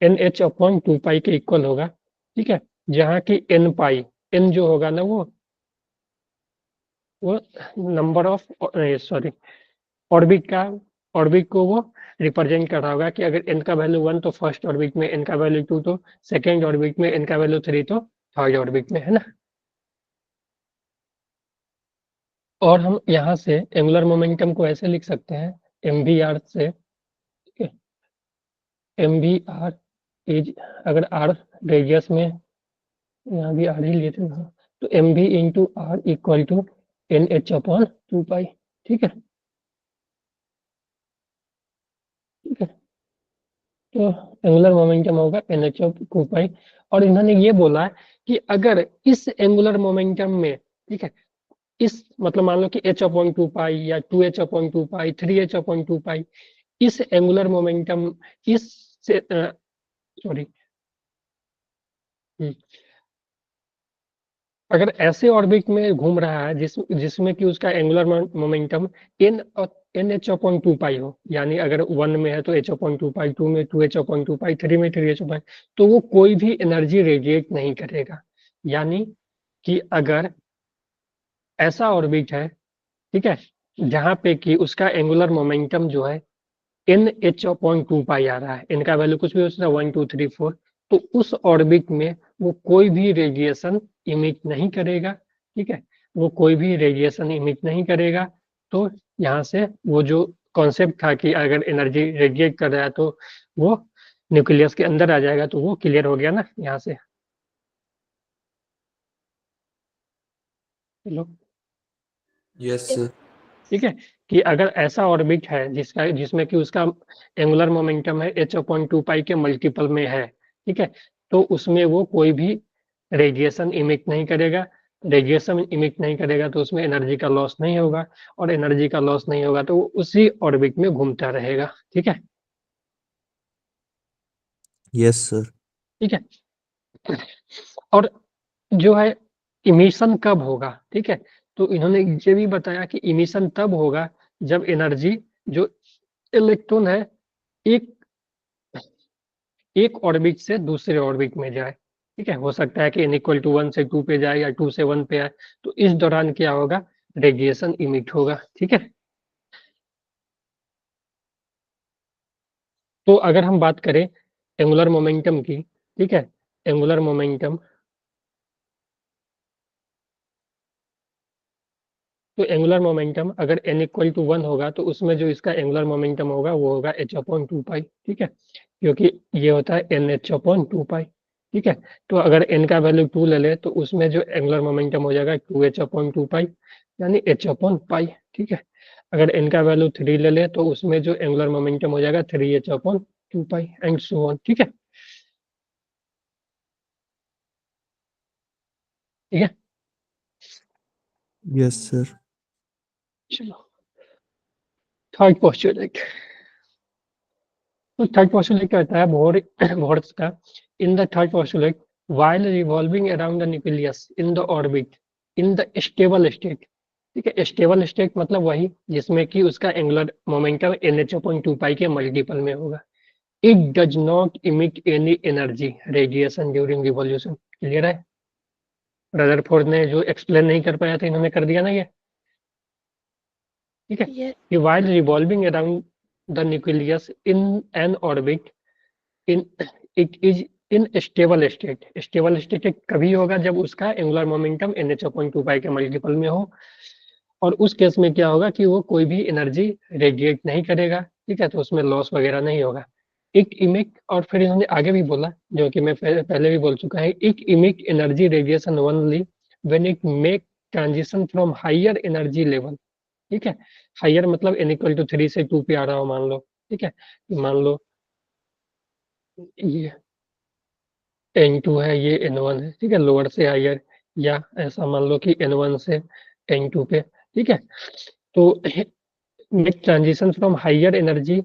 एन एच अपॉन 2 पाई के इक्वल होगा। ठीक है, जहाँ की n पाई, n जो होगा ना वो नंबर ऑफ सॉरी ऑर्बिट का, ऑर्बिट को वो रिप्रेजेंट कर रहा होगा कि अगर n का वैल्यू 1 तो फर्स्ट ऑर्बिट में, n का वैल्यू 2 तो सेकेंड ऑर्बिट में, n का वैल्यू 3 तो थर्ड ऑर्बिट में, है ना। और हम यहाँ से एंगुलर मोमेंटम को ऐसे लिख सकते हैं एम वी आर से। ठीक है, एम वी आर इज, अगर आर रेडियस में, यहाँ भी आर ही लिए थे ना, तो M V into R equal to N H upon 2 pi. ठीक है, ठीक है, तो एंगुलर मोमेंटम होगा एन एच ऑफ 2 पाई। और इन्होंने ये बोला है कि अगर इस एंगुलर मोमेंटम में, ठीक है, इस मतलब मान लो कि h अपॉन 2 पाई या 2h अपॉन 2 पाई, 3h अपॉन 2 पाई, इस एंगुलर मोमेंटम, इस सॉरी, अगर ऐसे ऑर्बिट में घूम रहा है जिसमें कि उसका angular momentum N N H upon 2 pi हो, यानी अगर 1 में है तो h अपॉन 2 पाई, 2 में 2h अपॉन 2 पाई, 3 में 3h अपॉन, तो वो कोई भी एनर्जी रेडिएट नहीं करेगा। यानी कि अगर ऐसा ऑर्बिट है, ठीक है, जहां पे कि उसका एंगुलर मोमेंटम जो है एन एच अपॉन 2 पाई आ रहा है, इनका वैल्यू कुछ भी हो सकता है 1 2 3 4, तो उस ऑर्बिट में वो कोई भी रेडिएशन इमिट नहीं करेगा। ठीक है, वो कोई भी रेडिएशन इमिट नहीं करेगा। तो यहाँ से वो जो कॉन्सेप्ट था कि अगर एनर्जी रेडिएट कर रहा है तो वो न्यूक्लियस के अंदर आ जाएगा, तो वो क्लियर हो गया ना यहाँ से। चलो, यस सर। ठीक है, कि अगर ऐसा ऑर्बिट है जिसमें कि उसका एंगुलर मोमेंटम है h अपॉन 2 पाई के मल्टीपल में है, ठीक है, तो उसमें वो कोई भी रेडिएशन इमिट नहीं करेगा। रेडिएशन इमिट नहीं करेगा तो उसमें एनर्जी का लॉस नहीं होगा, और एनर्जी का लॉस नहीं होगा तो वो उसी ऑर्बिट में घूमता रहेगा। ठीक है, यस सर। ठीक है, और जो है इमिशन कब होगा, ठीक है, तो इन्होंने ये भी बताया कि इमिशन तब होगा जब एनर्जी, जो इलेक्ट्रॉन है, एक एक ऑर्बिट से दूसरे ऑर्बिट में जाए। ठीक है, हो सकता है कि n इक्वल टू 1 से 2 पे जाए या 2 से 1 पे आए, तो इस दौरान क्या होगा, रेडिएशन इमिट होगा। ठीक है, तो अगर हम बात करें एंगुलर मोमेंटम की, ठीक है, एंगुलर मोमेंटम, तो एंगुलर मोमेंटम अगर n इक्वल टू 1 होगा तो उसमें जो इसका एंगुलर मोमेंटम होगा वो होगा h अपॉन 2 पाई। ठीक है, क्योंकि ये होता है एन एच अपॉन 2 पाई। ठीक है, तो अगर n का वैल्यू 2 ले ले तो उसमें जो एंगुलर मोमेंटम हो जाएगा 2h अपॉन 2 पाई, यानी h अपॉन पाई। ठीक है, अगर n का वैल्यू 3 ले ले तो उसमें जो एंगुलर मोमेंटम हो जाएगा 3h upon 2 pi and so on. ठीक है, ठीक है, यस सर। चलो थर्ड पोस्टुलेट। तो थर्ड पोस्टुलेट क्या होता है, बोर्स का, in the third postulate while revolving around the nucleus in the orbit in the stable state। ठीक है, स्टेबल स्टेट मतलब वही जिसमें कि उसका एंगुलर मोमेंटम NH अपॉन 2 पाई के मल्टीपल में होगा। It does not emit any energy radiation during revolution. Clear है, रदरफोर्ड ने जो एक्सप्लेन नहीं कर पाया था इन्होंने कर दिया ना ये। ठीक है, ये कि while revolving around the nucleus in an orbit in it is in stable state। Stable state कभी होगा जब उसका एंगुलर मोमेंटम NH अपॉन 2 पाई के मल्टीपल में हो, और उस केस में क्या होगा कि वो कोई भी एनर्जी रेडिएट नहीं करेगा। ठीक है, तो उसमें लॉस वगैरह नहीं होगा। इट इमिट, और फिर इन्होंने आगे भी बोला जो कि मैं पहले भी बोल चुका है, it emit energy radiation only when it make transition from higher energy level. ठीक है, हायर मतलब n इक्वल टू 3 से 2 पे आ रहा हो मान लो। ठीक है, मान लो ये n2 है, ये n1 है। ठीक है, लोअर से हायर, या ऐसा मान लो कि n1 से n2 पे। ठीक है, तो make transition from higher energy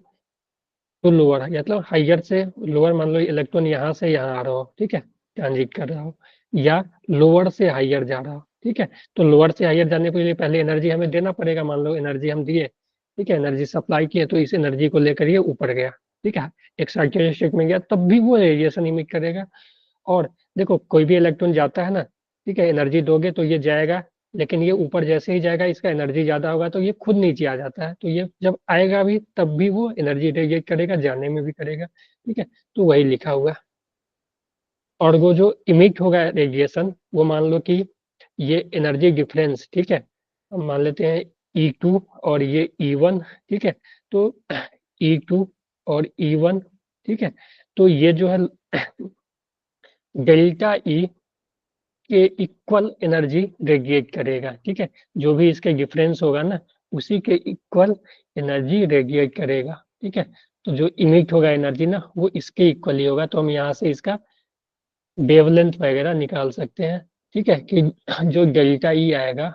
to lower, मतलब हायर से लोअर, मान लो इलेक्ट्रॉन यहाँ से यहाँ आ रहा हो। ठीक है, ट्रांजिट कर रहा हो, या लोअर से हायर जा रहा हो। ठीक है, तो लोअर से हायर जाने के लिए पहले एनर्जी हमें देना पड़ेगा। मान लो एनर्जी हम दिए, ठीक है, एनर्जी सप्लाई किए, तो इस एनर्जी को लेकर ये ऊपर गया। ठीक है, एक्साइटेड स्टेट में गया, तब भी वो रेडिएशन इमिट करेगा। और देखो, कोई भी इलेक्ट्रॉन जाता है ना, ठीक है, एनर्जी दोगे तो ये जाएगा, लेकिन ये ऊपर जैसे ही जाएगा, इसका एनर्जी ज्यादा होगा तो ये खुद नीचे आ जाता है। तो ये जब आएगा भी तब भी वो एनर्जी रेडिएट करेगा, जाने में भी करेगा। ठीक है, तो वही लिखा हुआ है। और वो जो इमिट होगा रेडिएशन, वो मान लो कि ये एनर्जी डिफरेंस, ठीक है, हम मान लेते हैं E2 और ये E1। ठीक है, तो E2 और E1, ठीक है, तो ये जो है डेल्टा ई के इक्वल एनर्जी रेडिएट करेगा। ठीक है, जो भी इसके डिफरेंस होगा ना, उसी के इक्वल एनर्जी रेडिएट करेगा। ठीक है, तो जो इमिट होगा एनर्जी ना, वो इसके इक्वल ही होगा। तो हम यहाँ से इसका वेवलेंथ वगैरह निकाल सकते हैं। ठीक है, कि जो डेल्टा ई आएगा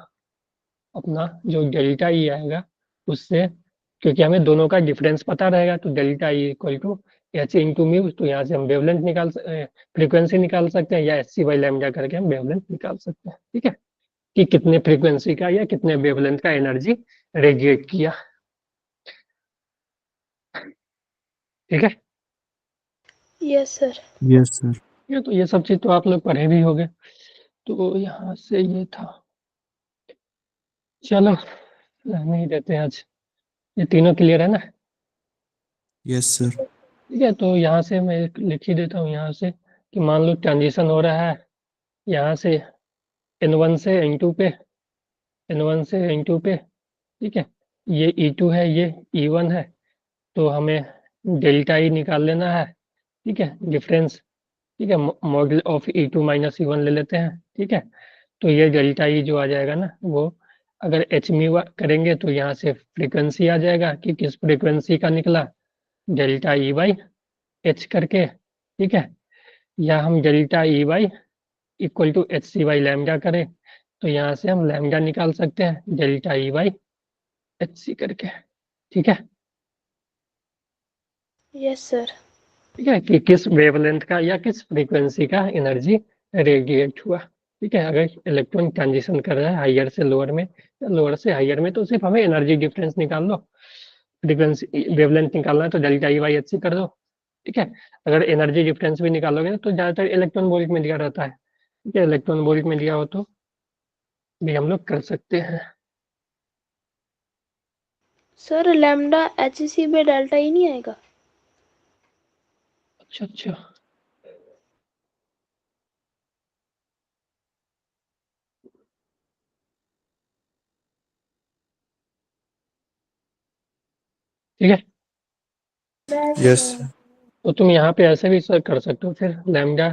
अपना, जो डेल्टा ई आएगा उससे, क्योंकि हमें दोनों का डिफरेंस पता रहेगा, तो delta E equal to H into mu, तो यहाँ से हम वेवलेंथ फ्रीक्वेंसी निकाल सकते हैं, या एच सी बाई लैम्डा करके हम वेवलेंथ निकाल सकते हैं। ठीक है, कि कितने फ्रीक्वेंसी का या कितने वेवलेंथ का एनर्जी रेडिएट किया। ठीक है, यस सर। Yes sir. ये तो ये सब चीज तो आप लोग पढ़े भी होंगे। तो यहाँ से ये था। चलो, रहने ही देते हैं आज। ये तीनों क्लियर है ना? Yes sir. ठीक है, तो यहाँ से मैं एक लिख ही देता हूँ यहाँ से, कि मान लो ट्रांजिशन हो रहा है यहाँ से N1 से N2 पे, N1 से N2 पे। ठीक है, ये E2 है, ये E1 है, तो हमें डेल्टा ई निकाल लेना है। ठीक है, डिफरेंस। ठीक है, model of E2 minus E1 ले लेते हैं। ठीक है, तो ये डेल्टा ई जो आ जाएगा ना, वो अगर एच म्यू करेंगे तो यहाँ से फ्रीक्वेंसी आ जाएगा कि किस फ्रीक्वेंसी का निकला, डेल्टा ई बाई एच करके। ठीक है, या हम delta E by equal to H C by lambda करें, तो यहाँ से हम लैम्डा निकाल सकते हैं, delta E by H C करके। ठीक है, यस सर। ठीक है, कि किस वेवलेंथ का या किस फ्रीक्वेंसी का एनर्जी रेडिएट हुआ। ठीक है, अगर इलेक्ट्रॉन ट्रांजिशन कर रहा है हायर से लोअर में या लोअर से हायर में, तो सिर्फ हमें एनर्जी डिफरेंस निकाल लो। फ्रीक्वेंसी वेवलेंथ निकालना है तो delta E by H C कर दो। ठीक है, अगर एनर्जी डिफरेंस भी निकालोगे ना, तो ज्यादातर इलेक्ट्रॉन वोल्ट में दिया रहता है। ठीक है, इलेक्ट्रॉन वोल्ट में दिया हो तो भी हम लोग कर सकते हैं। सर लैम्डा एच सी में डेल्टा ही नहीं आएगा? अच्छा अच्छा, ठीक है, यस। तो तुम यहाँ पे ऐसे भी सर्च कर सकते हो, फिर लैम्डा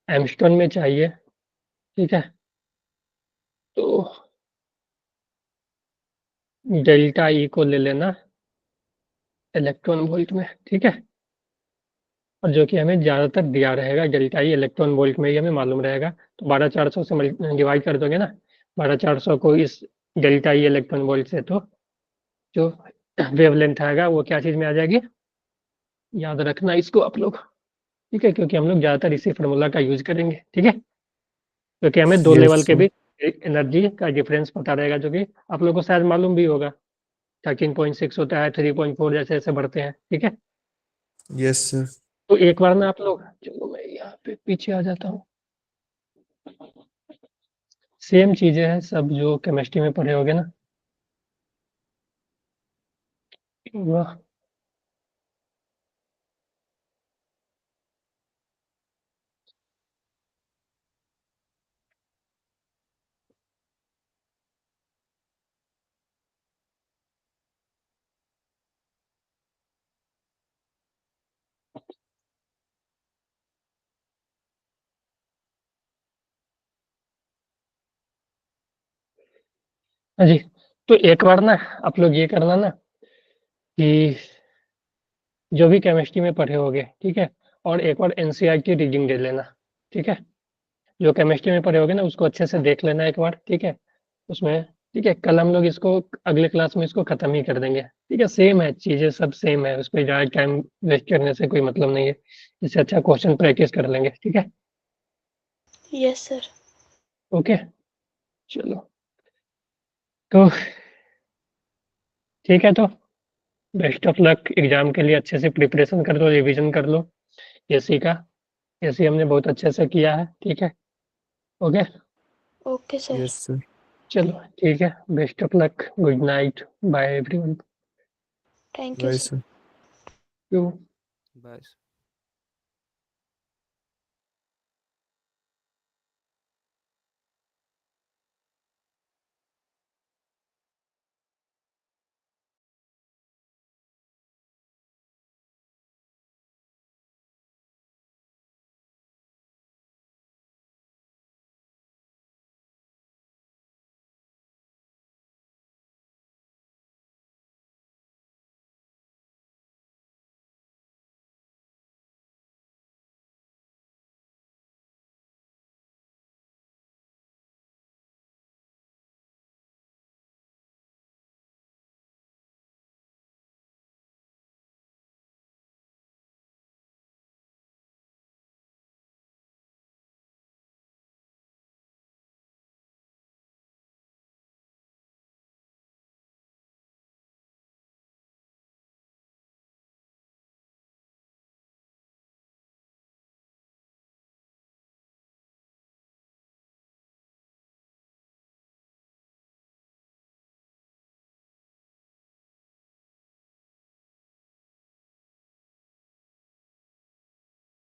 एमस्टोन में चाहिए। ठीक है, तो डेल्टा ई को ले लेना इलेक्ट्रॉन वोल्ट में। ठीक है, और जो कि हमें ज्यादातर दिया रहेगा, डेल्टा ई इलेक्ट्रॉन वोल्ट में ही हमें मालूम रहेगा। तो 12400 से डिवाइड कर दोगे ना, 12400 को इस डेल्टा ई इलेक्ट्रॉन वोल्ट से, तो जो वेवलेंथ आएगा वो क्या चीज में आ जाएगी, याद रखना इसको आप लोग। ठीक है, क्योंकि हम लोग ज्यादातर इसी फार्मूला का यूज करेंगे। ठीक है, क्योंकि हमें दो यस लेवल के सर। बीच एनर्जी का डिफरेंस पता रहेगा, जो कि आप लोग को शायद मालूम भी होगा। 13.6 होता है, 3.4, जैसे जैसे बढ़ते हैं। ठीक है, यस सर। तो एक बार ना आप लोग, चलो मैं यहाँ पे पीछे आ जाता हूँ। सेम चीजें हैं सब जो केमिस्ट्री में पढ़े होगे ना। वाह, हाँ जी, तो एक बार ना आप लोग ये करना ना कि जो भी केमिस्ट्री में पढ़े होगे, ठीक है? और एक बार एनसीईआरटी रीडिंग दे लेना, ठीक है? जो केमिस्ट्री में पढ़े होगे ना उसको अच्छे से देख लेना एक बार, ठीक है? उसमें ठीक है, कल हम लोग इसको अगले क्लास में इसको खत्म ही कर देंगे, ठीक है? सेम है, चीजें सब सेम है, उस पर ज़्यादा टाइम वेस्ट करने से कोई मतलब नहीं है। इससे अच्छा क्वेश्चन प्रैक्टिस कर लेंगे, ठीक है? Yes sir. ओके, चलो। तो ठीक है, तो बेस्ट ऑफ लक, एग्जाम के लिए अच्छे से प्रिपरेशन कर लो, रिवीजन कर लो। एसी का एसी हमने बहुत अच्छे से किया है, ठीक है? Okay, okay sir. Yes sir. चलो ठीक है, best of luck, good night, bye everyone. Thank you bye sir. Sir. You. Bye.